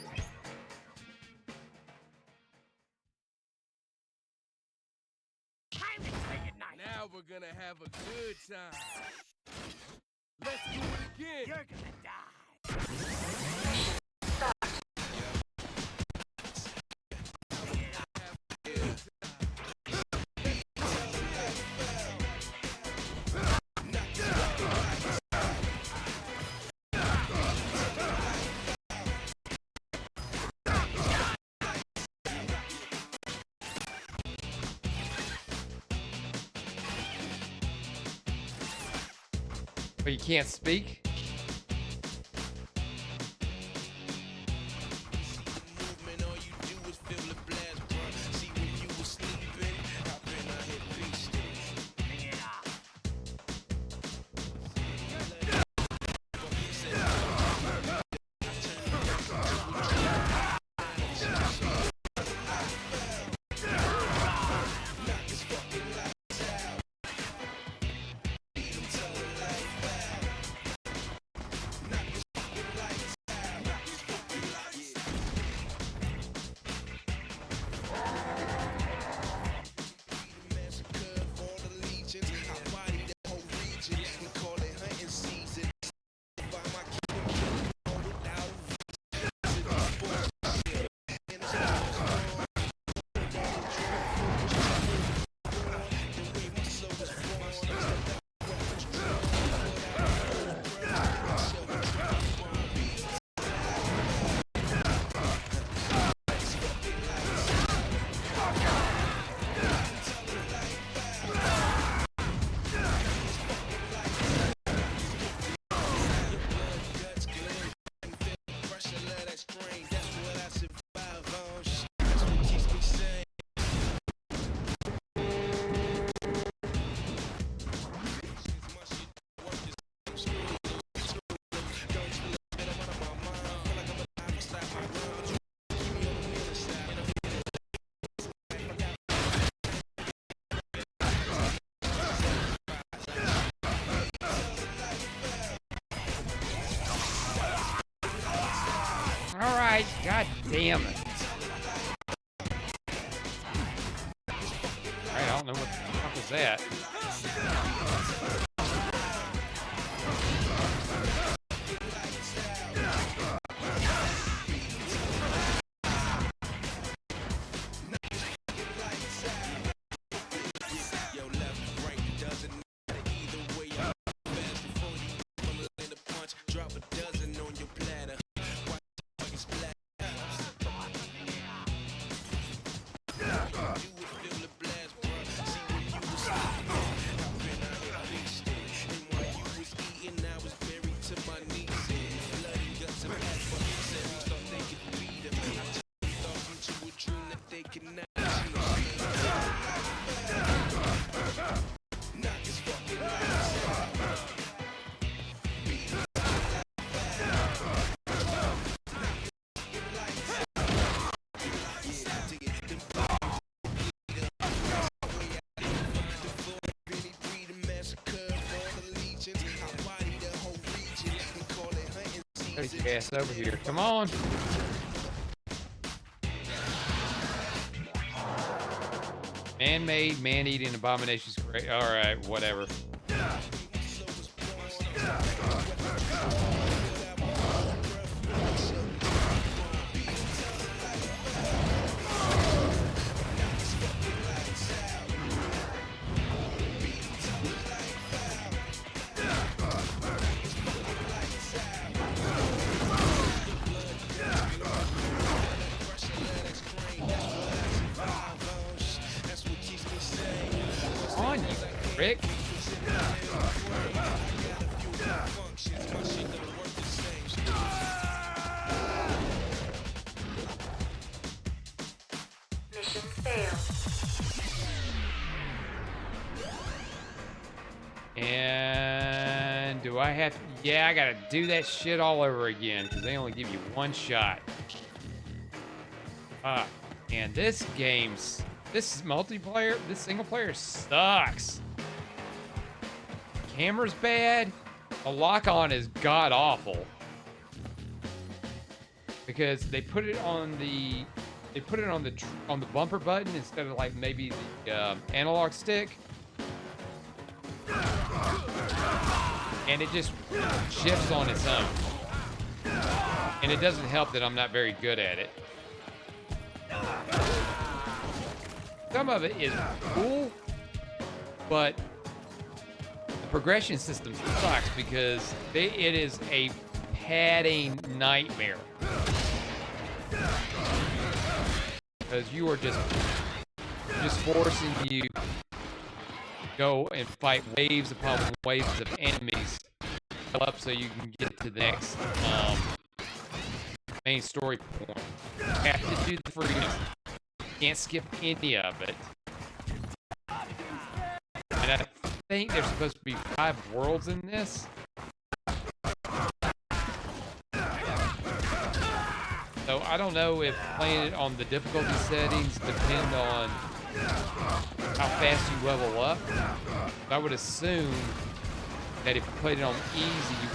Now we're gonna have a good time. Let's do it again. You're gonna die. But you can't speak? die? God damn it. Alright, I don't know what the fuck was that. Get your ass over here. Come on. Man-made, man-eating abominations. Great. All right, whatever. On you, Rick. Mission failed. And do I have to? Yeah, I gotta do that shit all over again because they only give you one shot. And this multiplayer, this single player sucks. Camera's bad. The lock-on is god awful because they put it on the bumper button instead of like maybe the analog stick, and it just shifts on its own. And it doesn't help that I'm not very good at it. Some of it is cool, but the progression system sucks because it is a padding nightmare. Because you are just forcing you to go and fight waves upon waves of enemies up so you can get to the next main story point. You have to do the freeze. Can't skip any of it. And I think there's supposed to be 5 worlds in this. So I don't know if playing it on the difficulty settings depend on how fast you level up. I would assume that if you played it on easy, you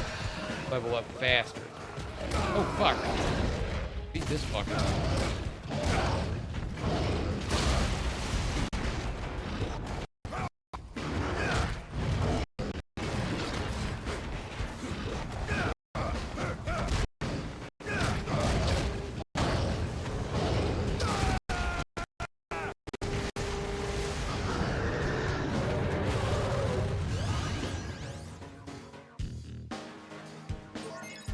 level up faster. Oh fuck. Beat this fucker.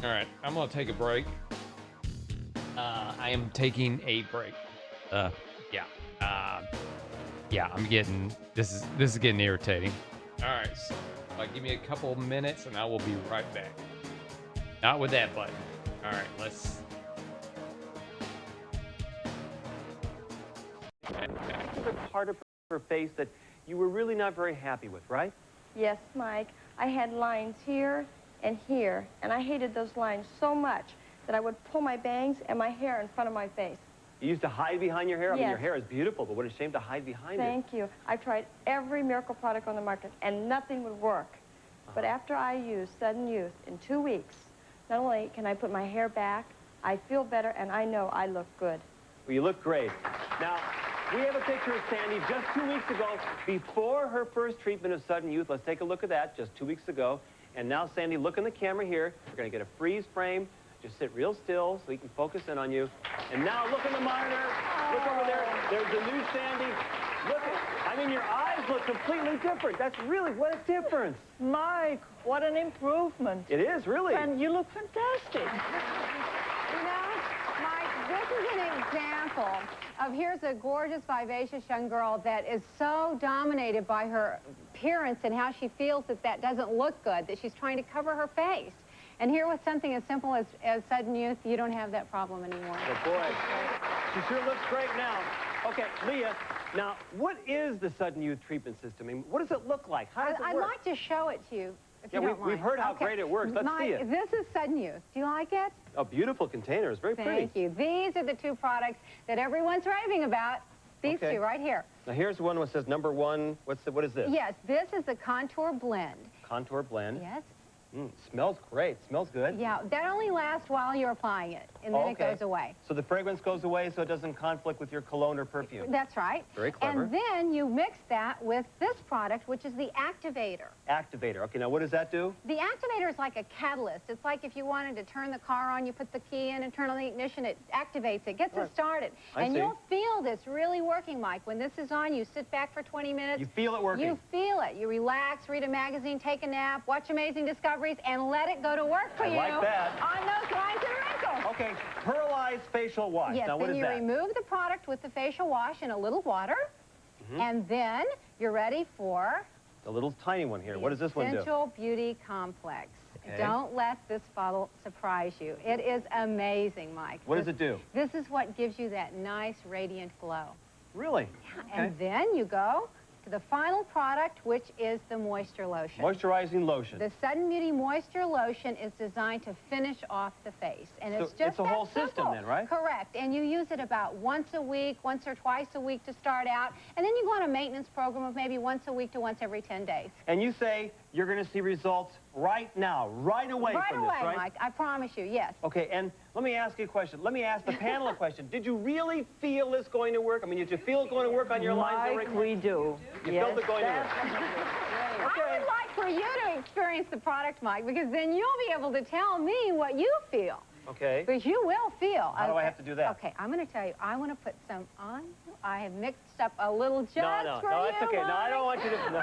All right, I'm gonna take a break. I am taking a break. Yeah, I'm getting this is getting irritating. All right, so give me a couple minutes and I will be right back. Not with that button. All right, let's. The part of her face that you were really not very happy with, right? Yes, Mike. I had lines here and here, and I hated those lines so much that I would pull my bangs and my hair in front of my face. You used to hide behind your hair? I mean, Yes. your hair is beautiful, but what a shame to hide behind it. Thank you. I've tried every miracle product on the market, and nothing would work. But after I used Sudden Youth in 2 weeks, not only can I put my hair back, I feel better, and I know I look good. Well, you look great. Now, we have a picture of Sandy just 2 weeks ago, before her first treatment of sudden youth. Let's take a look at that, just 2 weeks ago. And now, Sandy, look in the camera here. We're going to get a freeze frame. Just sit real still so we can focus in on you. And now, look in the monitor. Look over there. There's the new Sandy. Look at, I mean, your eyes look completely different. That's really, what a difference. Mike, what an improvement. It is, really. And you look fantastic. You know, Mike, this is an example of here's a gorgeous, vivacious young girl that is so dominated by her appearance and how she feels that that doesn't look good, that she's trying to cover her face. And here with something as simple as sudden youth, you don't have that problem anymore. Oh, boy. She sure looks great now. Okay, Leah, now, what is the sudden youth treatment system? I mean, what does it look like? How does it work? I'd like to show it to you, if you don't mind. We've heard how great it works. Let's see it. This is sudden youth. Do you like it? A beautiful container. It's very pretty. Thank you. These are the two products that everyone's raving about. These two right here. Now, here's the one that says #1. What is this? Yes, this is the Contour Blend. Contour Blend. Yes. Smells great. Smells good. Yeah, that only lasts while you're applying it, and then it goes away. So the fragrance goes away so it doesn't conflict with your cologne or perfume. That's right. Very clever. And then you mix that with this product, which is the Activator. Activator. Okay, now what does that do? The Activator is like a catalyst. It's like if you wanted to turn the car on, you put the key in and turn on the ignition, it activates it, gets it started. And you'll feel this really working, Mike. When this is on, you sit back for 20 minutes. You feel it working. You feel it. You relax, read a magazine, take a nap, watch Amazing Discoveries, and let it go to work for you. I like that. On those lines and wrinkles. Okay, pearlized facial wash. Yes, now what then is you that? remove the product with the facial wash in a little water, and then you're ready for The little tiny one here. What does this one do? Essential Beauty Complex. Okay. Don't let this bottle surprise you. It is amazing, Mike. What does it do? This is what gives you that nice, radiant glow. Really? Yeah, and then you go to the final product, which is the moisture lotion. Moisturizing lotion. The Sudden Beauty Moisture Lotion is designed to finish off the face. And it's just a whole that system simple. then, right? Correct. And you use it about once a week, once or twice a week to start out. And then you go on a maintenance program of maybe once a week to once every 10 days. And you say you're going to see results right now, right away from this, right? Right away, Mike. I promise you, yes. Okay, and let me ask you a question. Let me ask the panel a question. Did you really feel this going to work? I mean, did you feel it going to work on your lines? Mike, we do. You felt it going to work? I would like for you to experience the product, Mike, because then you'll be able to tell me what you feel. Okay. Because you will feel. How do I have to do that? Okay, I'm going to tell you. I want to put some on you. I have mixed up a little just for you. No, that's okay. No, I don't want you to. No.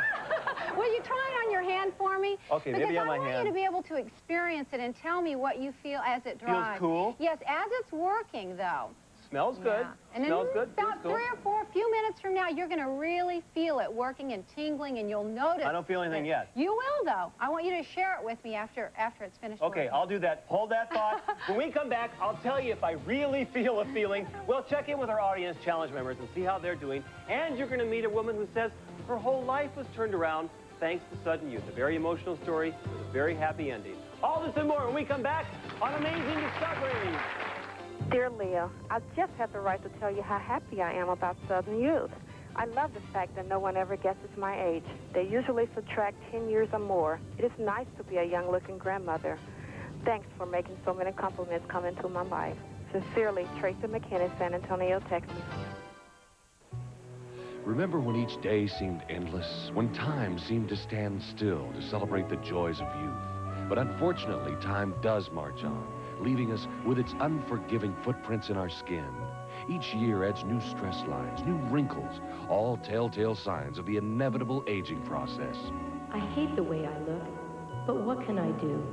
Will you try it on your hand for me? Okay, maybe on my hand. Because I want you to be able to experience it and tell me what you feel as it dries. Feels cool? Yes, as it's working, though. Smells good. And then Smells good. about 3 or 4 few minutes from now, you're going to really feel it working and tingling, and you'll notice. I don't feel anything yet. You will, though. I want you to share it with me after it's finished. Okay, working. I'll do that. Hold that thought. When we come back, I'll tell you if I really feel a feeling. We'll check in with our audience challenge members and see how they're doing. And you're going to meet a woman who says her whole life was turned around thanks to sudden youth. A very emotional story with a very happy ending. All this and more when we come back on Amazing Discoveries. Dear Leah, I just have the right to tell you how happy I am about Southern Youth. I love the fact that no one ever guesses my age. They usually subtract 10 years or more. It is nice to be a young-looking grandmother. Thanks for making so many compliments come into my life. Sincerely, Tracy McKinney, San Antonio, Texas. Remember when each day seemed endless, when time seemed to stand still to celebrate the joys of youth? But unfortunately, time does march on, leaving us with its unforgiving footprints in our skin. Each year adds new stress lines, new wrinkles, all telltale signs of the inevitable aging process. I hate the way I look, but what can I do?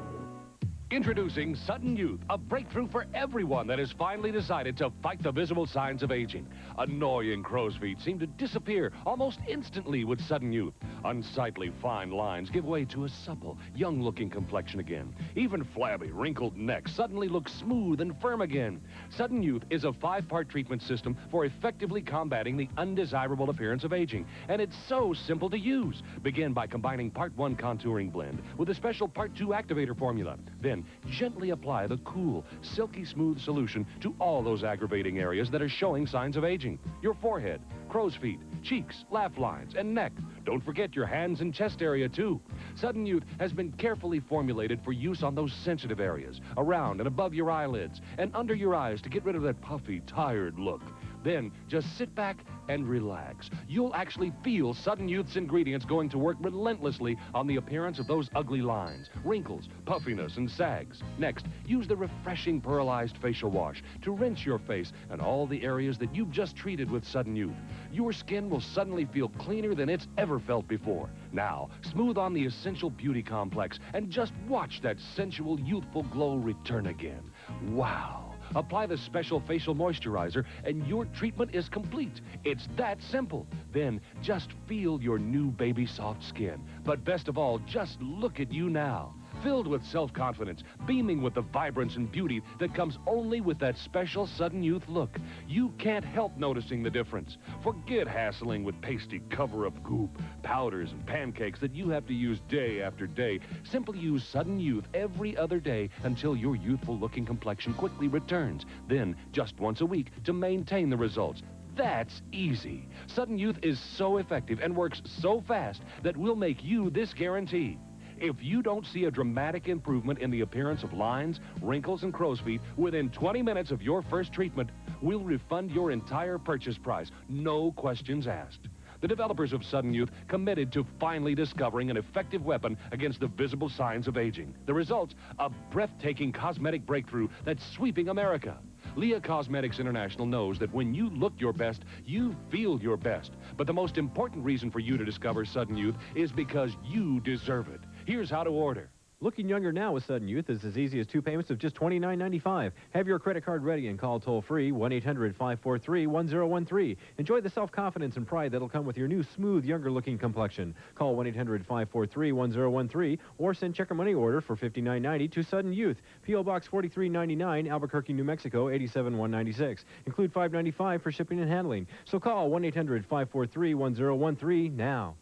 Introducing Sudden Youth, a breakthrough for everyone that has finally decided to fight the visible signs of aging. Annoying crow's feet seem to disappear almost instantly with Sudden Youth. Unsightly fine lines give way to a supple, young-looking complexion again. Even flabby, wrinkled necks suddenly look smooth and firm again. Sudden Youth is a 5-part treatment system for effectively combating the undesirable appearance of aging. And it's so simple to use. Begin by combining Part 1 contouring blend with a special Part 2 activator formula. Then Then gently apply the cool, silky smooth solution to all those aggravating areas that are showing signs of aging. Your forehead, crow's feet, cheeks, laugh lines, and neck. Don't forget your hands and chest area too. Sudden Youth has been carefully formulated for use on those sensitive areas, around and above your eyelids, and under your eyes to get rid of that puffy, tired look. Then just sit back and relax. You'll actually feel Sudden Youth's ingredients going to work relentlessly on the appearance of those ugly lines, wrinkles, puffiness, and sags. Next, use the refreshing pearlized facial wash to rinse your face and all the areas that you've just treated with Sudden Youth. Your skin will suddenly feel cleaner than it's ever felt before. Now, smooth on the Essential Beauty Complex and just watch that sensual, youthful glow return again. Wow. Apply the special facial moisturizer and your treatment is complete. It's that simple. Then just feel your new baby soft skin. But best of all, just look at you now. Filled with self-confidence, beaming with the vibrance and beauty that comes only with that special Sudden Youth look. You can't help noticing the difference. Forget hassling with pasty cover-up goop, powders, and pancakes that you have to use day after day. Simply use Sudden Youth every other day until your youthful-looking complexion quickly returns. Then, just once a week to maintain the results. That's easy. Sudden Youth is so effective and works so fast that we'll make you this guarantee. If you don't see a dramatic improvement in the appearance of lines, wrinkles, and crow's feet within 20 minutes of your first treatment, we'll refund your entire purchase price, no questions asked. The developers of Sudden Youth committed to finally discovering an effective weapon against the visible signs of aging. The results, a breathtaking cosmetic breakthrough that's sweeping America. Leah Cosmetics International knows that when you look your best, you feel your best. But the most important reason for you to discover Sudden Youth is because you deserve it. Here's how to order. Looking younger now with Sudden Youth is as easy as 2 payments of just $29.95. Have your credit card ready and call toll-free 1-800-543-1013. Enjoy the self-confidence and pride that'll come with your new smooth, younger-looking complexion. Call 1-800-543-1013 or send check or money order for $59.90 to Sudden Youth. P.O. Box 4399, Albuquerque, New Mexico, 87196. Include $5.95 for shipping and handling. So call 1-800-543-1013 now.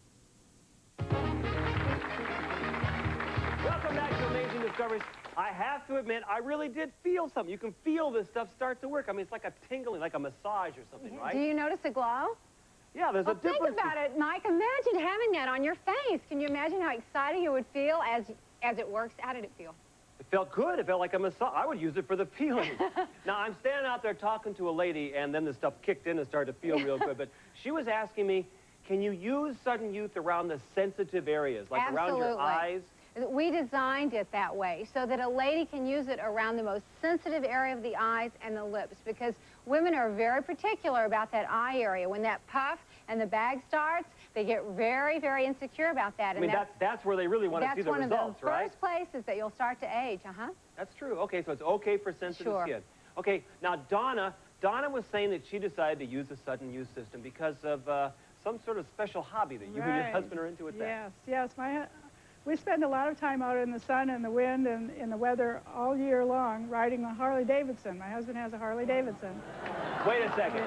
Welcome back to Amazing Discoveries. I have to admit, I really did feel something. You can feel this stuff start to work. I mean, it's like a tingling, like a massage or something, right? Do you notice a glow? Yeah, there's a difference. Think about it, Mike. Imagine having that on your face. Can you imagine how exciting it would feel as it works? How did it feel? It felt good. It felt like a massage. I would use it for the feeling. Now, I'm standing out there talking to a lady, and then the stuff kicked in and started to feel real good. But she was asking me, can you use Sudden Youth around the sensitive areas, like around your eyes? We designed it that way so that a lady can use it around the most sensitive area of the eyes and the lips, because women are very particular about that eye area. When that puff and the bag starts, they get very, very insecure about that. I mean, that's where they really want to see the results, right? That's one of the first places that you'll start to age, That's true. Okay, so it's okay for sensitive Sure. skin. Okay, now Donna was saying that she decided to use the Sudden Youth system because of some sort of special hobby that you and your husband are into with that. Yes. We spend a lot of time out in the sun and the wind and in the weather all year long riding a Harley Davidson. My husband has a Harley Davidson. Wait a second.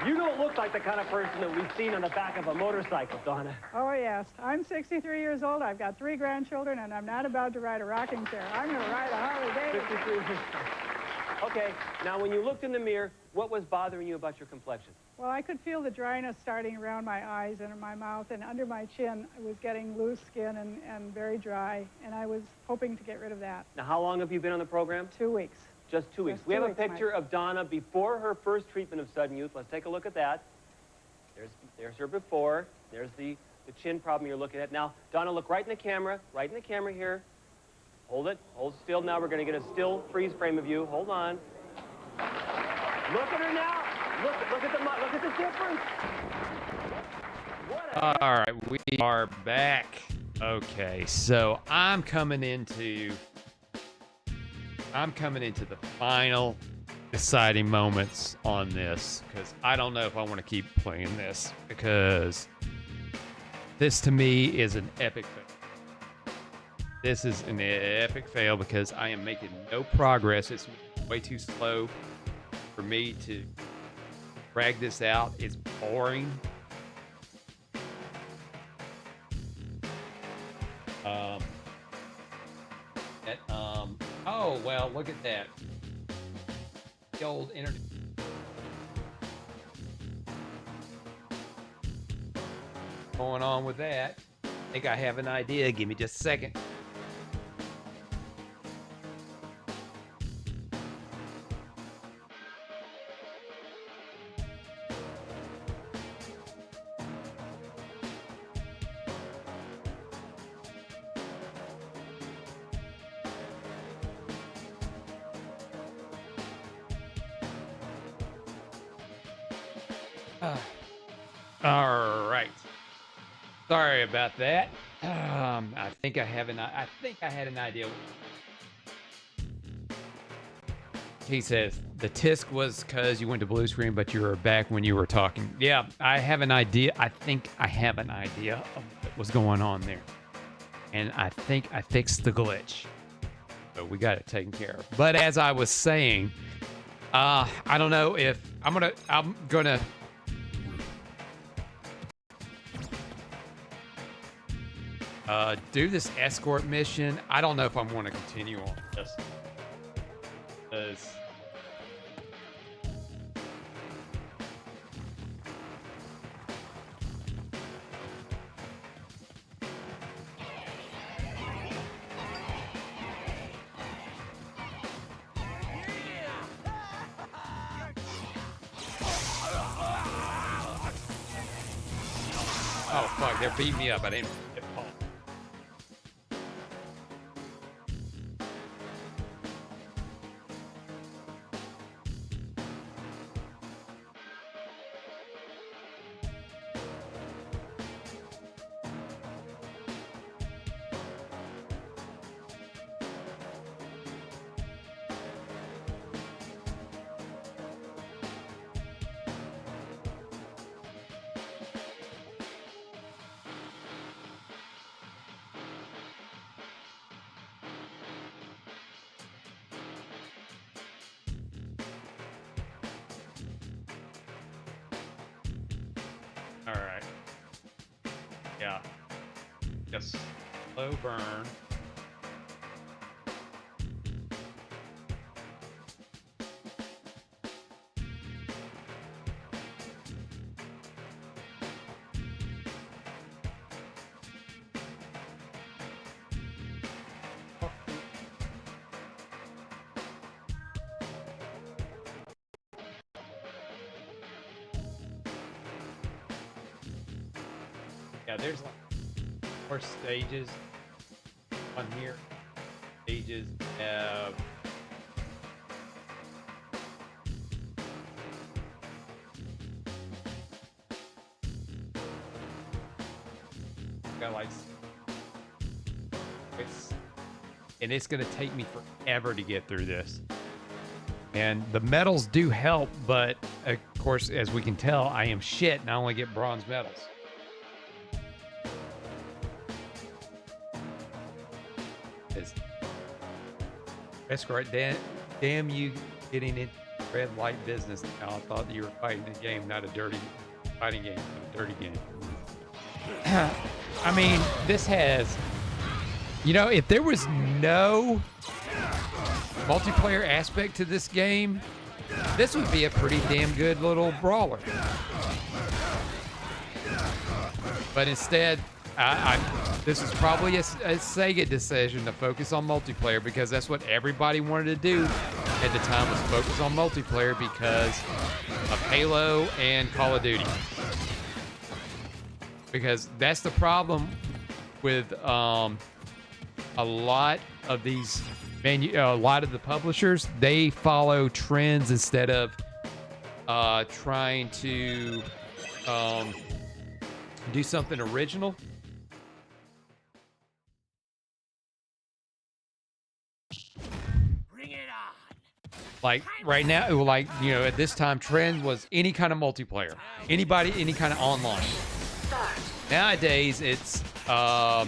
You don't look like the kind of person that we've seen on the back of a motorcycle, Donna. Oh, yes. I'm 63 years old. I've got 3 grandchildren, and I'm not about to ride a rocking chair. I'm going to ride a Harley Davidson. 63 years. Okay, now when you looked in the mirror, what was bothering you about your complexion? Well, I could feel the dryness starting around my eyes and in my mouth, and under my chin I was getting loose skin and very dry, and I was hoping to get rid of that. Now, how long have you been on the program? 2 weeks. Just 2 weeks. Just We have 2 a weeks, picture Mike. of Donna before her first treatment of Sudden Youth. Let's take a look at that. There's her before. There's the chin problem you're looking at. Now, Donna, look right in the camera here. Hold it. Hold still. Now we're going to get a still freeze frame of you. Hold on. Look at her now. Look at the difference. All right, we are back. Okay, so I'm coming into the final deciding moments on this, because I don't know if I want to keep playing this, because this to me is an epic fail. This is an epic fail because I am making no progress. It's way too slow for me to drag this out. It's boring. Oh, well, look at that. The old internet. Going on with that. I think I have an idea. Give me just a second. All right. Sorry about that. I think I have I think I had an idea. He says the tisk was because you went to blue screen, but you were back when you were talking. Yeah, I have an idea. I think I have an idea of what was going on there, and I think I fixed the glitch. So we got it taken care of. But as I was saying, I don't know if I'm gonna. Do this escort mission. I don't know if I'm going to continue on this. Because oh fuck, they're beating me up. I didn't get Paul. All right. Yeah. Just slow burn. Yeah, there's like more stages on here. Stages have got like it's gonna take me forever to get through this. And the medals do help, but of course, as we can tell, I am shit and I only get bronze medals. Escort, damn you getting in red light business now. I thought you were fighting a game, not a dirty fighting game, but a dirty game. I mean, this has, you know, if there was no multiplayer aspect to this game, this would be a pretty damn good little brawler. But instead, this is probably a Sega decision to focus on multiplayer because that's what everybody wanted to do at the time, was focus on multiplayer because of Halo and Call of Duty. Because that's the problem with a lot of these a lot of the publishers. They follow trends instead of trying to do something original. Like right now, like, you know, at this time, trend was any kind of multiplayer, anybody, any kind of online. Nowadays, it's the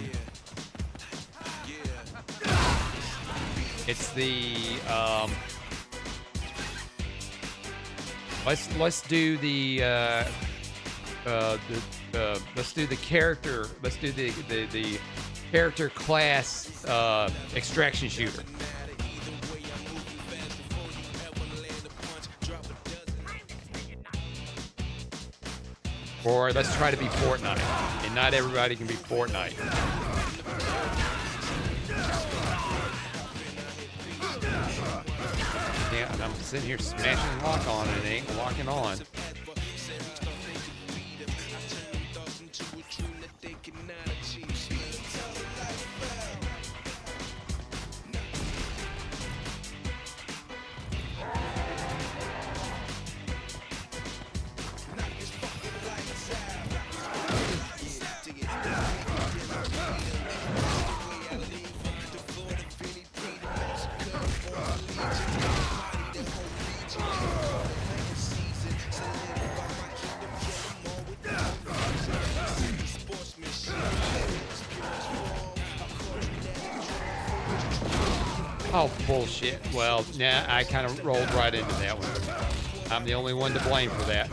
let's do the let's do the character, let's do the character class extraction shooter. Or let's try to be Fortnite. And not everybody can be Fortnite. Yeah, and I'm sitting here smashing lock on and it ain't locking on. Oh, bullshit. Well, nah, I kind of rolled right into that one. I'm the only one to blame for that.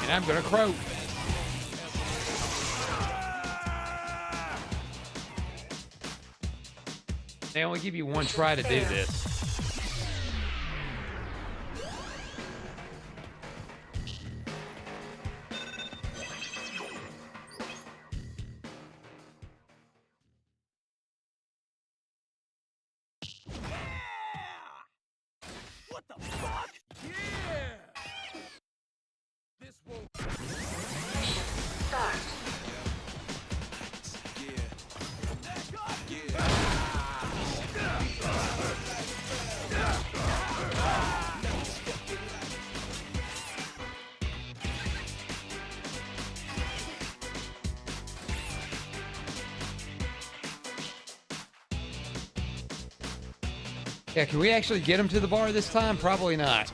And I'm gonna croak. They only give you one try to do this. What the fuck? Yeah! This won't... Start. Yeah, can we actually get him to the bar this time? Probably not.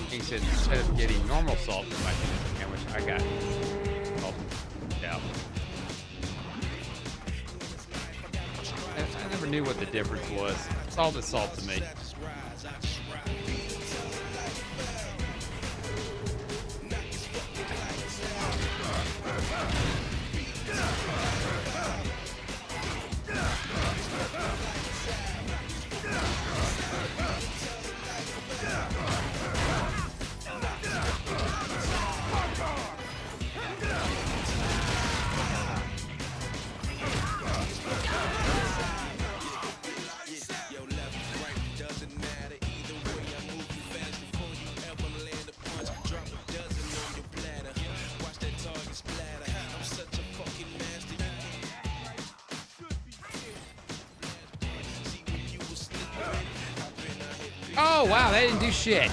He said instead of getting normal salt in my sandwich, I got salt. Yeah. I never knew what the difference was. Salt is salt to me. Oh, wow, that didn't do shit.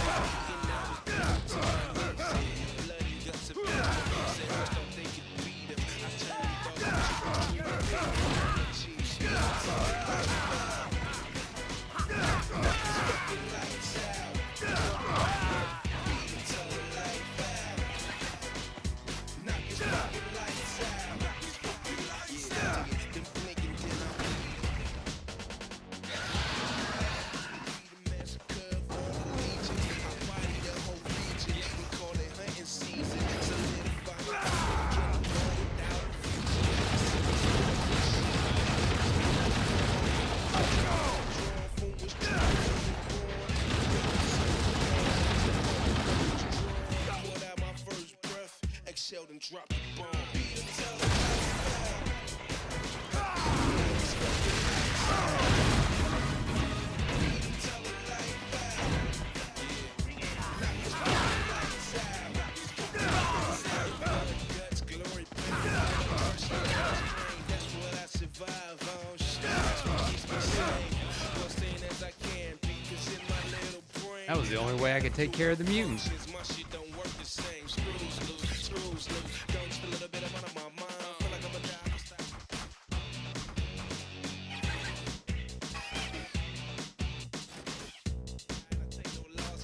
That was the only way I could take care of the mutants.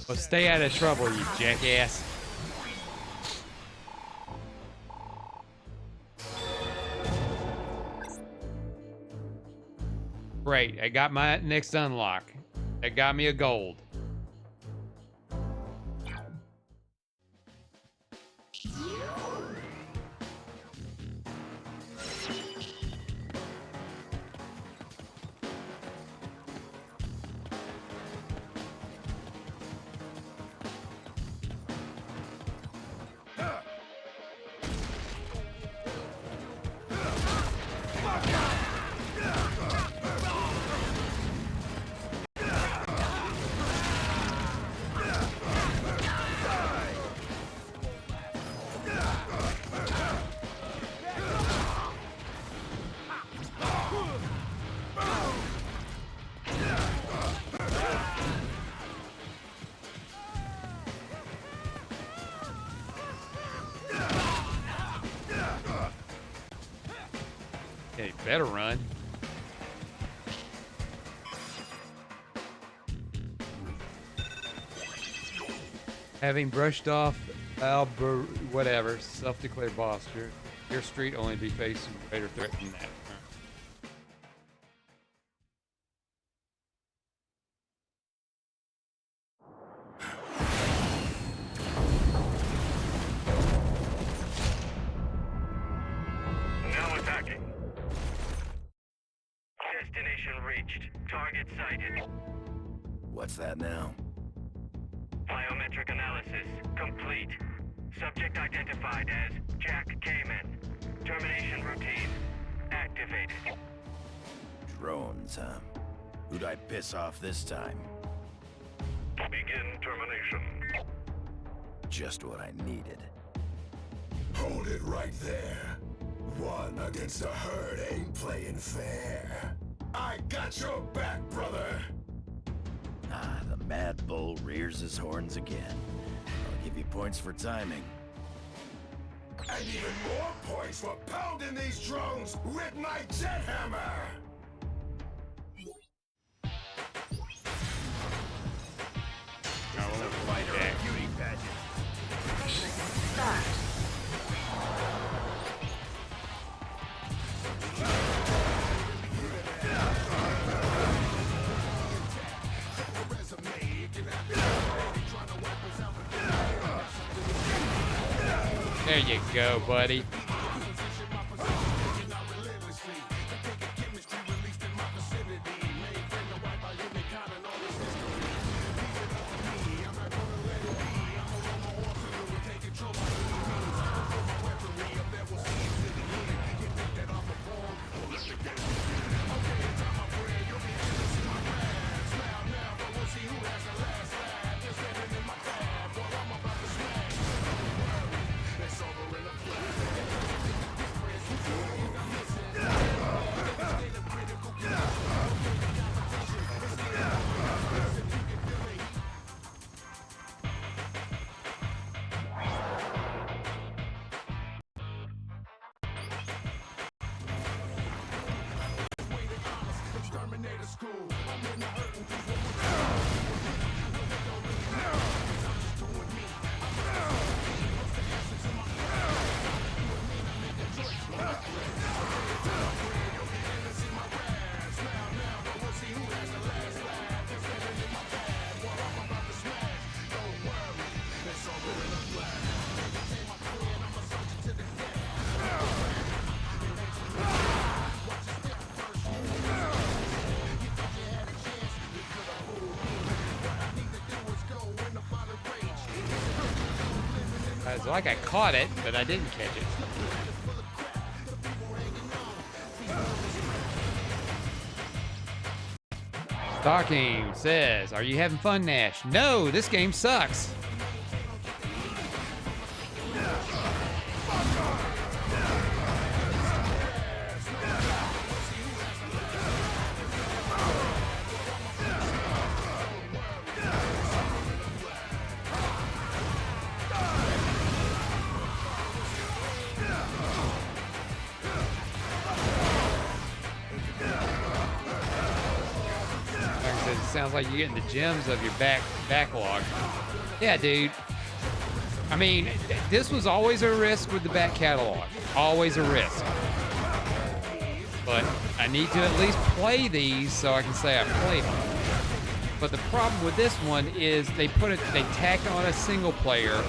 Well, stay out of trouble, you jackass. Great, I got my next unlock. That got me a gold. Yeah, you better run. Having brushed off whatever, self-declared boss, your street only be facing greater threat than that. Now attacking. Destination reached. Target sighted. What's that now? Biometric analysis complete. Subject identified as Jack Kamen. Termination routine activated. Drones, huh? Who'd I piss off this time? Begin termination. Just what I needed. Hold it right there. One against a herd ain't playing fair. I got your back, brother. Ah, the Mad Bull rears his horns again. I'll give you points for timing. And even more points for pounding these drones with my jet hammer! This is a fighter beauty pageant. Start. There you go, buddy. It's like I caught it, but I didn't catch it. Stalking says, "Are you having fun, Nash?" No, this game sucks. Sounds like you're getting the gems of your backlog. Yeah, dude. I mean, this was always a risk with the back catalog. Always a risk. But I need to at least play these so I can say I played them. But the problem with this one is they tacked on a single player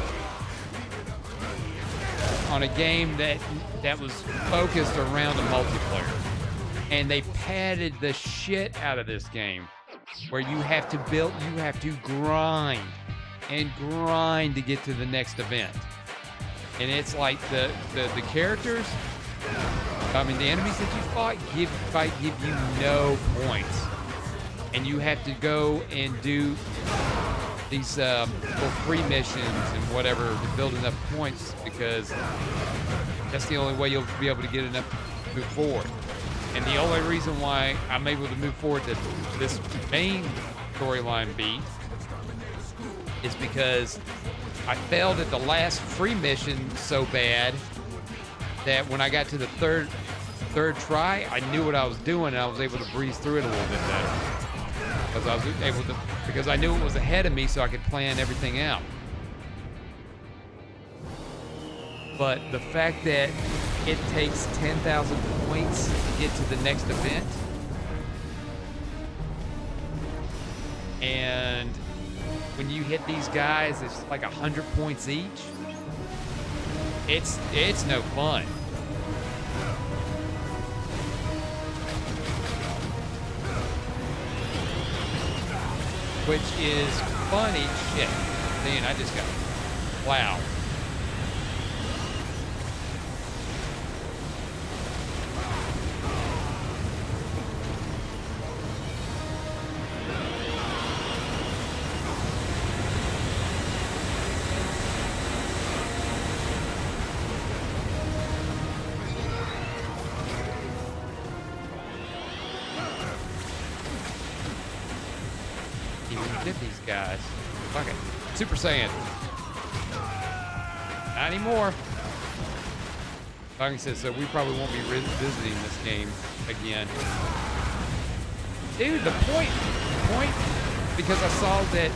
on a game that was focused around a multiplayer. And they padded the shit out of this game. Where you have to grind and grind to get to the next event. And it's like the characters, I mean the enemies that you fight give you no points. And you have to go and do these little free missions and whatever to build enough points, because that's the only way you'll be able to get enough to move forward. And the only reason why I'm able to move forward to this main storyline beat is because I failed at the last free mission so bad that when I got to the third try, I knew what I was doing and I was able to breeze through it a little bit better. Because I knew it was ahead of me, so I could plan everything out. But the fact that it takes 10,000 points to get to the next event, and when you hit these guys, it's like 100 points each. It's no fun. Which is funny shit. Man, I just got wow. Get these guys. Fuck it. Super Saiyan. Not anymore. Fucking says, so we probably won't be revisiting this game again. Dude, the point, because I saw that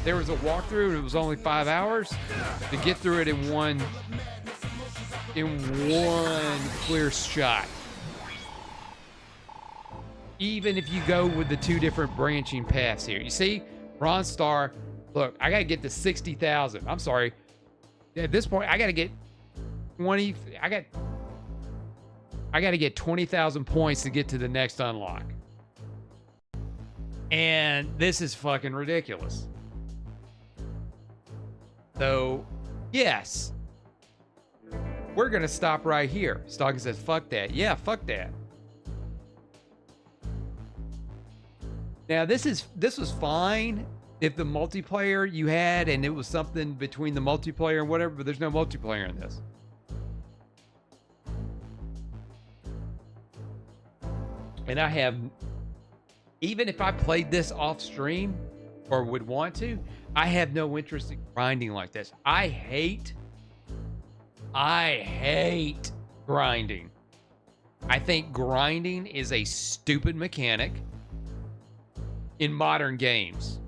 there was a walkthrough and it was only 5 hours to get through it in one clear shot. Even if you go with the 2 different branching paths here. You see? Bronze Star, look, I gotta get to 60,000. I'm sorry. At this point, I gotta get 20. I gotta get 20,000 points to get to the next unlock. And this is fucking ridiculous. So, yes, we're gonna stop right here. Stalker says, "Fuck that." Yeah, fuck that. Now, this was fine if the multiplayer you had and it was something between the multiplayer and whatever, but there's no multiplayer in this. And I have, even if I played this off stream or would want to, I have no interest in grinding like this. I hate grinding. I think grinding is a stupid mechanic in modern games.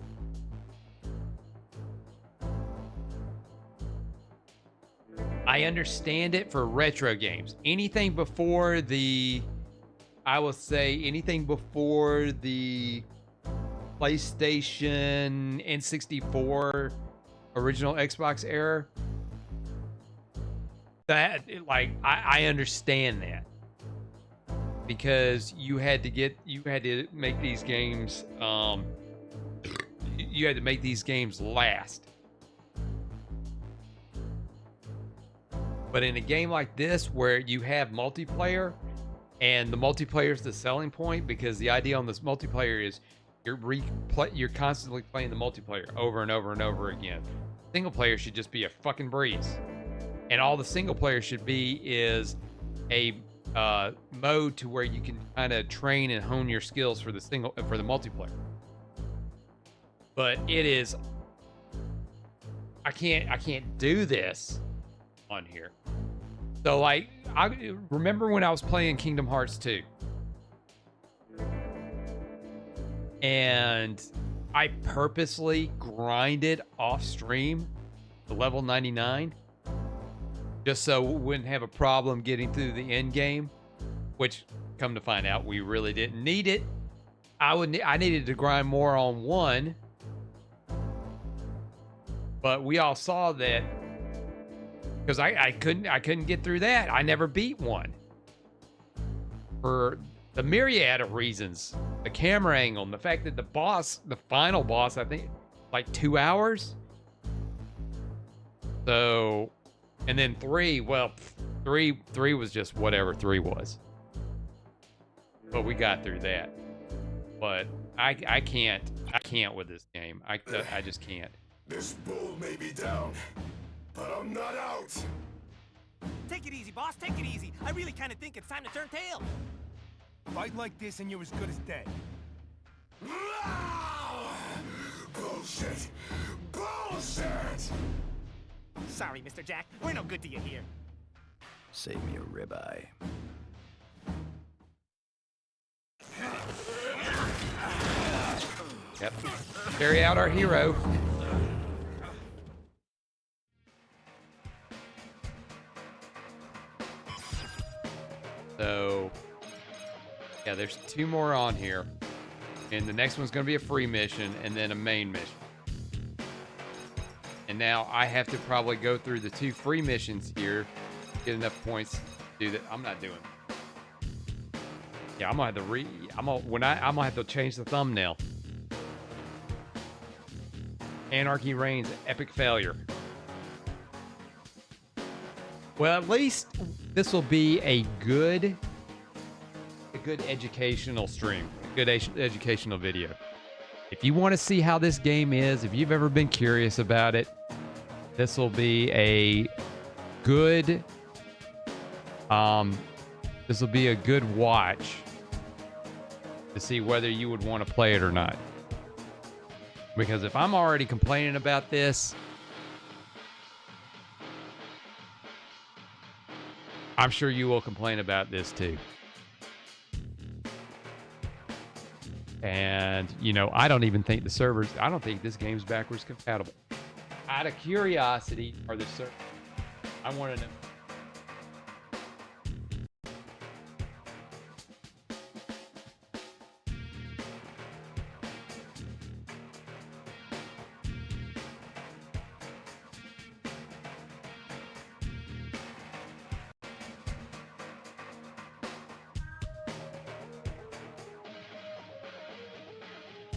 I understand it for retro games. Anything before the, I will say anything before the PlayStation, N64, original Xbox era, that, like, I understand that. Because you had to make these games, you had to make these games last. But in a game like this, where you have multiplayer, and the multiplayer is the selling point, because the idea on this multiplayer is you're constantly playing the multiplayer over and over and over again. Single player should just be a fucking breeze, and all the single player should be is a mode to where you can kind of train and hone your skills for the multiplayer. But it is, I can't do this on here. So like, I remember when I was playing Kingdom Hearts 2, and I purposely grinded off stream to level 99 just so we wouldn't have a problem getting through the end game, which, come to find out, we really didn't need it. I needed to grind more on 1, but we all saw that, because I couldn't get through that. I never beat 1 for the myriad of reasons. The camera angle, and the fact that the final boss, I think like 2 hours. So, and then 3, well, 3 was just whatever 3 was. But we got through that. But I can't with this game. I just can't. This bull may be down, but I'm not out. Take it easy, boss. Take it easy. I really kind of think it's time to turn tail. Fight like this and you're as good as dead. Bullshit! Bullshit! Sorry, Mr. Jack. We're no good to you here. Save me a ribeye. Yep. Carry out our hero. So, yeah, there's 2 more on here. And the next one's going to be a free mission and then a main mission. And now I have to probably go through the 2 free missions here, get enough points to do that. I'm not doing it. Yeah, I'm going to have to change the thumbnail. Anarchy reigns, epic failure. Well, at least this will be a good educational stream, a good educational video. If you want to see how this game is, if you've ever been curious about it, this will be a good watch to see whether you would want to play it or not. Because if I'm already complaining about this, I'm sure you will complain about this too. And, I don't even think I don't think this game's backwards compatible. Out of curiosity, are the servers? I want to know.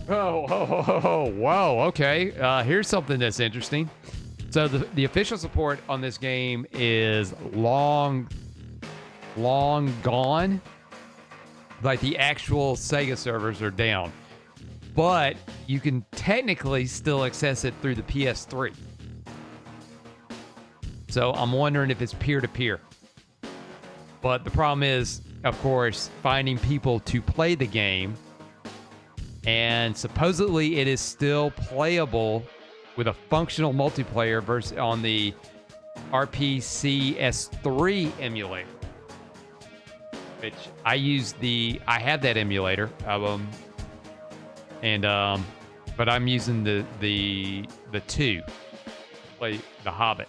Oh, whoa, okay. Here's something that's interesting. So the official support on this game is long gone. Like, the actual Sega servers are down. But you can technically still access it through the PS3. So I'm wondering if it's peer-to-peer. But the problem is, of course, finding people to play the game. And supposedly it is still playable with a functional multiplayer versus on the RPCS3 emulator, which I have that emulator, but I'm using the 2, play The Hobbit.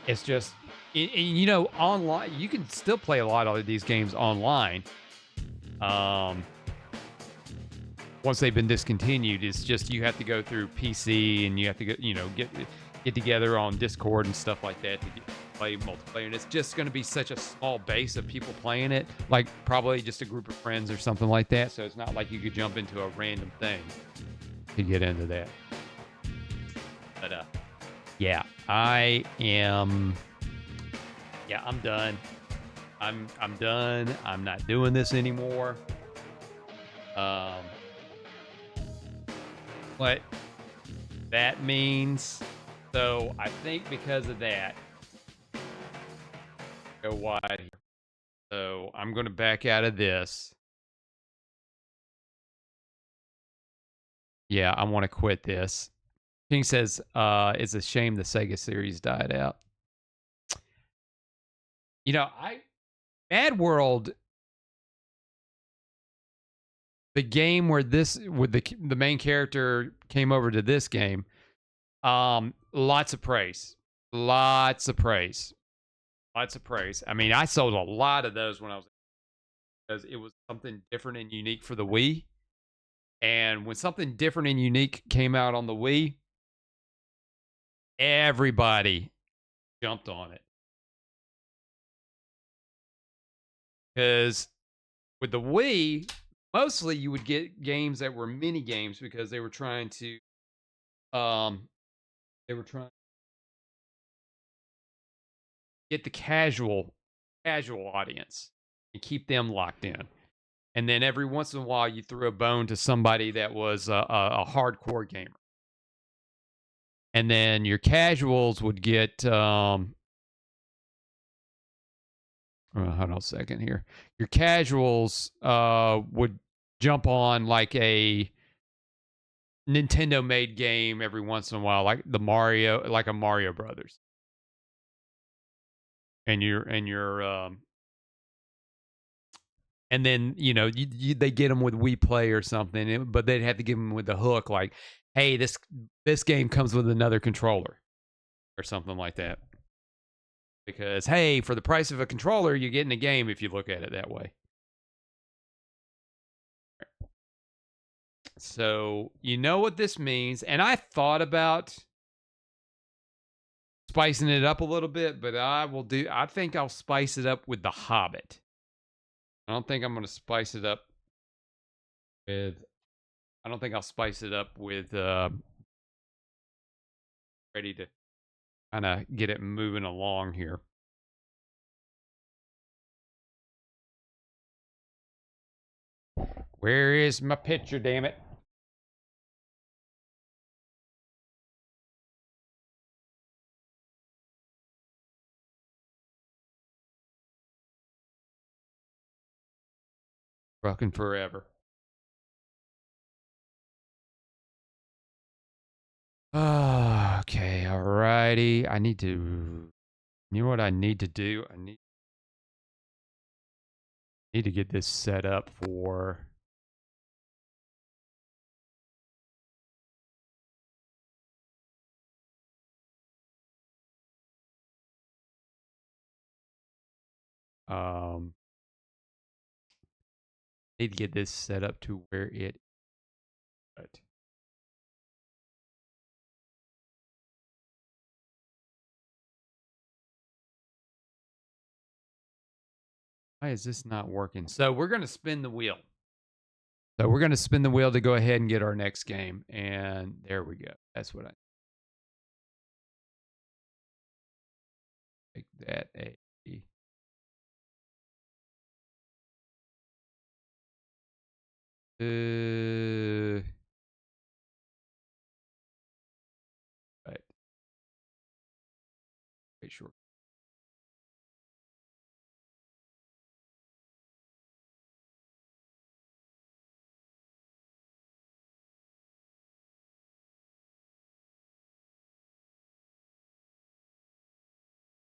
It's just, online, you can still play a lot of these games online. Once they've been discontinued, it's just you have to go through PC and you have to get together on Discord and stuff like that to play multiplayer. And it's just going to be such a small base of people playing it, like probably just a group of friends or something like that. So it's not like you could jump into a random thing to get into that. But Yeah, I am. Yeah, I'm done. I'm done. I'm not doing this anymore. What that means. So I think because of that, go wide here. So I'm going to back out of this. Yeah, I want to quit this. King says, it's a shame the Sega series died out. You know, Mad World, the game where this with the main character came over to this game, lots of praise. Lots of praise. Lots of praise. I mean, I sold a lot of those when I was because it was something different and unique for the Wii. And when something different and unique came out on the Wii, everybody jumped on it. Because with the Wii, mostly you would get games that were mini games because they were trying to to get the casual audience and keep them locked in. And then every once in a while you threw a bone to somebody that was a hardcore gamer. And then your casuals would get hold on a second here. Your casuals would jump on like a Nintendo made game every once in a while, like like a Mario Brothers. And and then they get them with Wii Play or something, but they'd have to give them with the hook, like, hey, this game comes with another controller or something like that. Because hey, for the price of a controller, you're getting a game if you look at it that way. So you know what this means, and I thought about spicing it up a little bit, but I think I'll spice it up with The Hobbit. I don't think I'm going to spice it up with I don't think I'll spice it up with ready to kind of get it moving along here. Where is my picture, damn it? Fucking forever. Okay, alrighty. You know what I need to do? I need to get this set up for need to get this set up to where it but why is this not working? So we're going to spin the wheel. So we're going to spin the wheel to go ahead and get our next game. And there we go. That's what I make that a right. Okay, sure.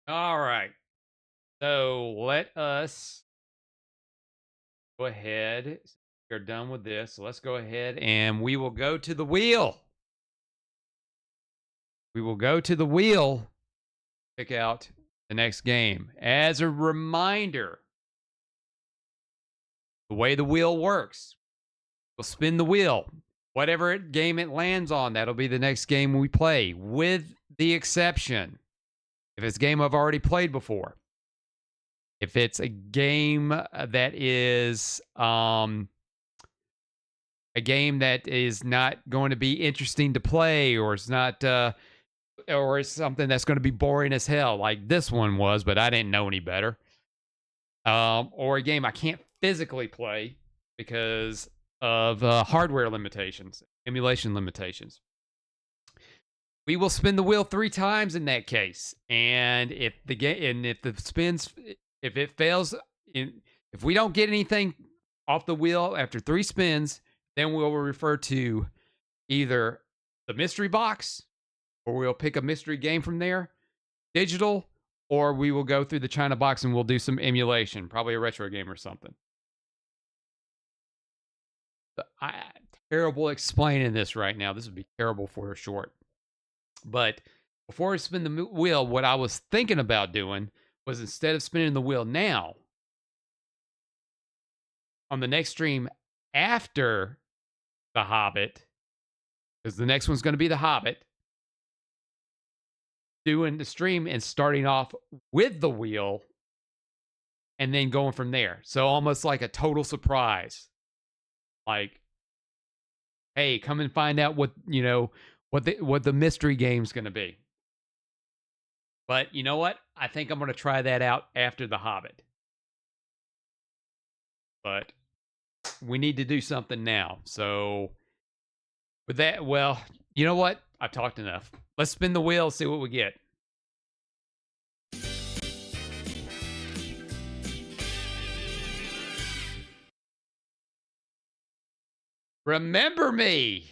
All right. So let us go ahead. We're done with this. So let's go ahead and we will go to the wheel. We will go to the wheel, pick out the next game. As a reminder, the way the wheel works, we'll spin the wheel. Whatever game it lands on, that'll be the next game we play, with the exception if it's a game I've already played before. If it's a game that is a game that is not going to be interesting to play, or it's not or it's something that's going to be boring as hell, like this one was, but I didn't know any better. Or a game I can't physically play because of hardware limitations, emulation limitations. We will spin the wheel 3 times in that case, and if the game and if the spins, if it fails, if we don't get anything off the wheel after 3 spins, then we'll refer to either the mystery box, or we'll pick a mystery game from there, digital, or we will go through the China box and we'll do some emulation, probably a retro game or something. Terrible explaining this right now. This would be terrible for a short. But before I spin the wheel, what I was thinking about doing was, instead of spinning the wheel now, on the next stream after The Hobbit, because the next one's going to be The Hobbit, doing the stream and starting off with the wheel and then going from there. So almost like a total surprise. Like, hey, come and find out what the mystery game's going to be. But you know what? I think I'm going to try that out after The Hobbit. But we need to do something now. So with that, well, you know what? I've talked enough. Let's spin the wheel, see what we get. Remember Me.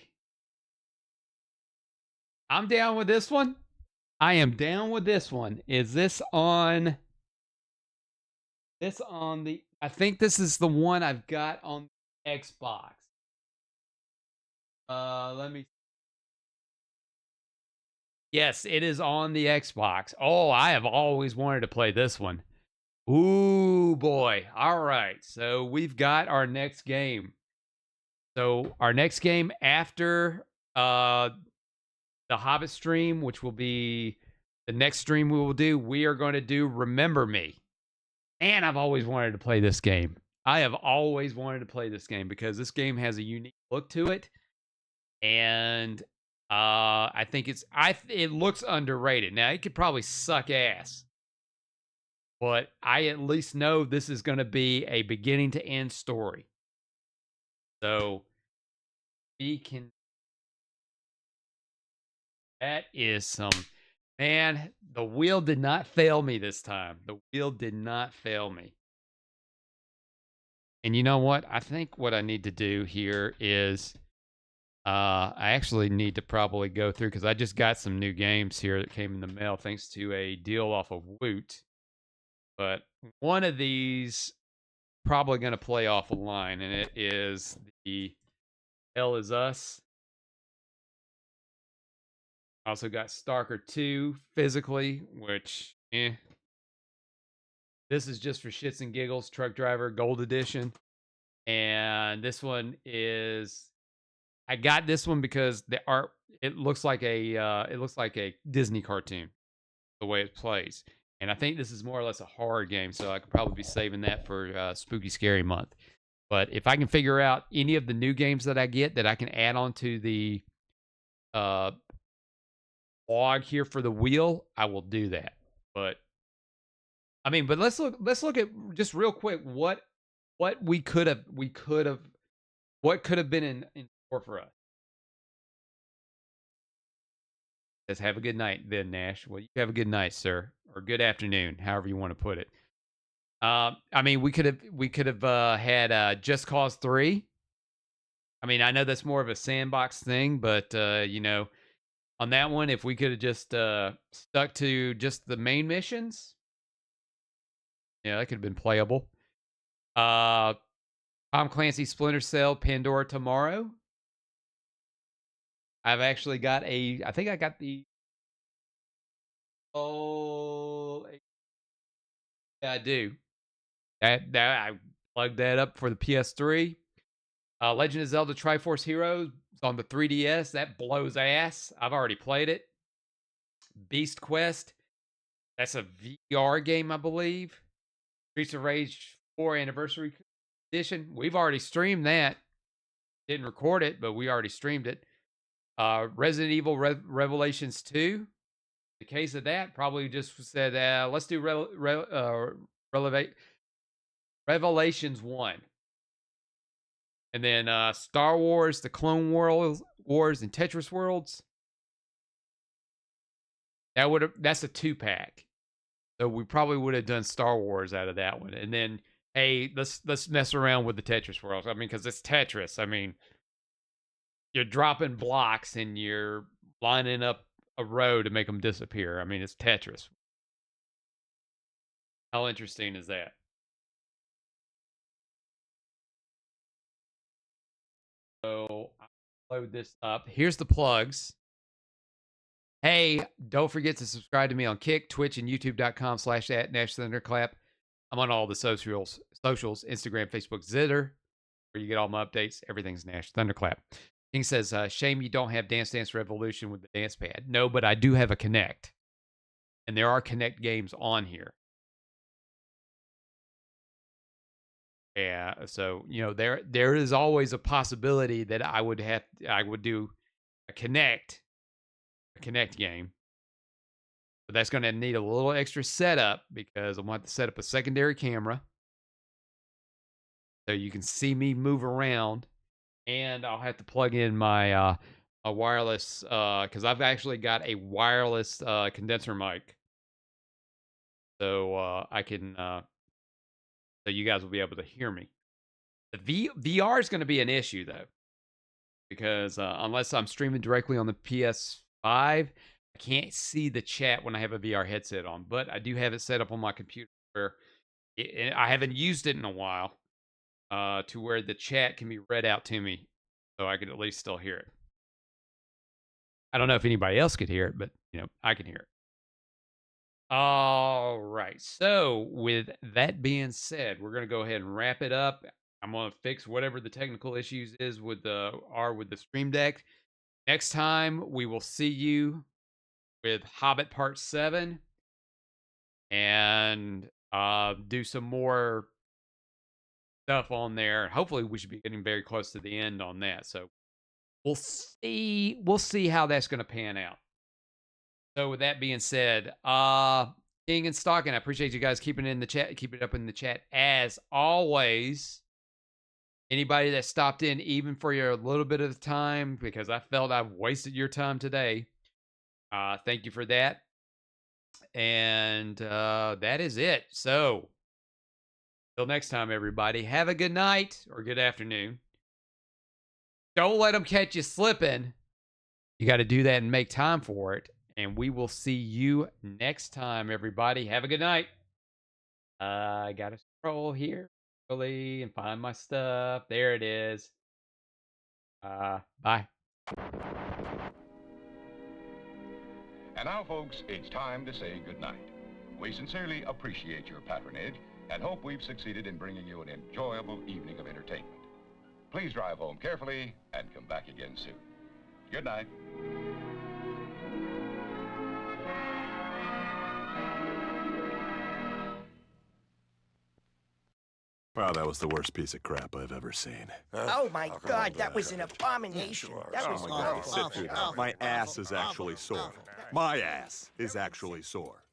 I'm down with this one. I am down with this one. Is this on the... I think this is the one I've got on Xbox. Let me... Yes, it is on the Xbox. Oh, I have always wanted to play this one. Ooh, boy. All right. So we've got our next game. So our next game after the Hobbit stream, which will be the next stream we will do, we are going to do Remember Me. And I've always wanted to play this game. I have always wanted to play this game because this game has a unique look to it. And I think it looks underrated. Now, it could probably suck ass, but I at least know this is going to be a beginning to end story. So we can... That is some... Man, the wheel did not fail me this time. The wheel did not fail me. And you know what? I think what I need to do here is... I actually need to probably go through, because I just got some new games here that came in the mail thanks to a deal off of Woot. But one of these probably going to play offline, and it is the Hell Is Us. I also got Stalker 2 physically, which, This is just for shits and giggles, Truck Driver Gold Edition. And this one is... I got this one because the art, it looks like a Disney cartoon, the way it plays. And I think this is more or less a horror game, so I could probably be saving that for Spooky Scary Month. But if I can figure out any of the new games that I get that I can add on to the log here for the wheel, I will do that. But I mean, but let's look at just real quick what could have been in store for us. Let's have a good night then, Nash. Well, you have a good night, sir, or good afternoon, however you want to put it. I mean, we could have had Just Cause 3. I mean, I know that's more of a sandbox thing, but you know, on that one, if we could have just stuck to just the main missions, yeah, that could have been playable. Tom Clancy Splinter Cell Pandora Tomorrow. I've actually got I think I got the... Oh, yeah, I do. That I plugged that up for the PS3. Legend of Zelda Triforce Heroes on the 3DS. That blows ass. I've already played it. Beast Quest. That's a VR game, I believe. Streets of Rage 4 Anniversary Edition. We've already streamed that. Didn't record it, but we already streamed it. Resident Evil Revelations 2. the case of that, probably just said, let's do Revelations 1. And then Star Wars, the Clone Wars, and Tetris Worlds. That's a 2-pack. So we probably would have done Star Wars out of that one. And then, hey, let's mess around with the Tetris Worlds. I mean, because it's Tetris. I mean, you're dropping blocks and you're lining up a row to make them disappear. I mean, it's Tetris. How interesting is that? So I'll load this up. Here's the plugs. Hey, don't forget to subscribe to me on Kick, Twitch, and YouTube.com/@NashThunderClap. I'm on all the socials, Instagram, Facebook, Zitter, where you get all my updates. Everything's Nash Thunderclap. King says, shame you don't have Dance Dance Revolution with the dance pad. No, but I do have a Kinect. And there are Kinect games on here. Yeah, so there is always a possibility that I would do a Kinect game. But that's going to need a little extra setup because I'm going to have to set up a secondary camera so you can see me move around, and I'll have to plug in my a wireless because I've actually got a wireless condenser mic, so I can so you guys will be able to hear me. The VR is going to be an issue though, because unless I'm streaming directly on the PS5, I can't see the chat when I have a VR headset on. But I do have it set up on my computer where I haven't used it in a while, to where the chat can be read out to me, so I can at least still hear it. I don't know if anybody else could hear it, but I can hear it. All right. So with that being said, we're going to go ahead and wrap it up. I'm going to fix whatever the technical issues is with the Stream Deck. Next time we will see you with Hobbit Part 7 and do some more stuff on there. Hopefully we should be getting very close to the end on that. So we'll see how that's going to pan out. So with that being said, King and Stalking, I appreciate you guys keeping it in the chat, keep it up in the chat as always. Anybody that stopped in even for your little bit of the time, because I felt I've wasted your time today, thank you for that. And that is it. So till next time, everybody, have a good night or good afternoon. Don't let them catch you slipping. You got to do that and make time for it. And we will see you next time, everybody. Have a good night. I got to scroll here really and find my stuff. There it is. Bye. And now, folks, it's time to say goodnight. We sincerely appreciate your patronage and hope we've succeeded in bringing you an enjoyable evening of entertainment. Please drive home carefully and come back again soon. Good night. Wow, that was the worst piece of crap I've ever seen. Oh my God, that was an abomination. That was Oh my God, sit through that. My ass is actually sore. My ass is actually sore.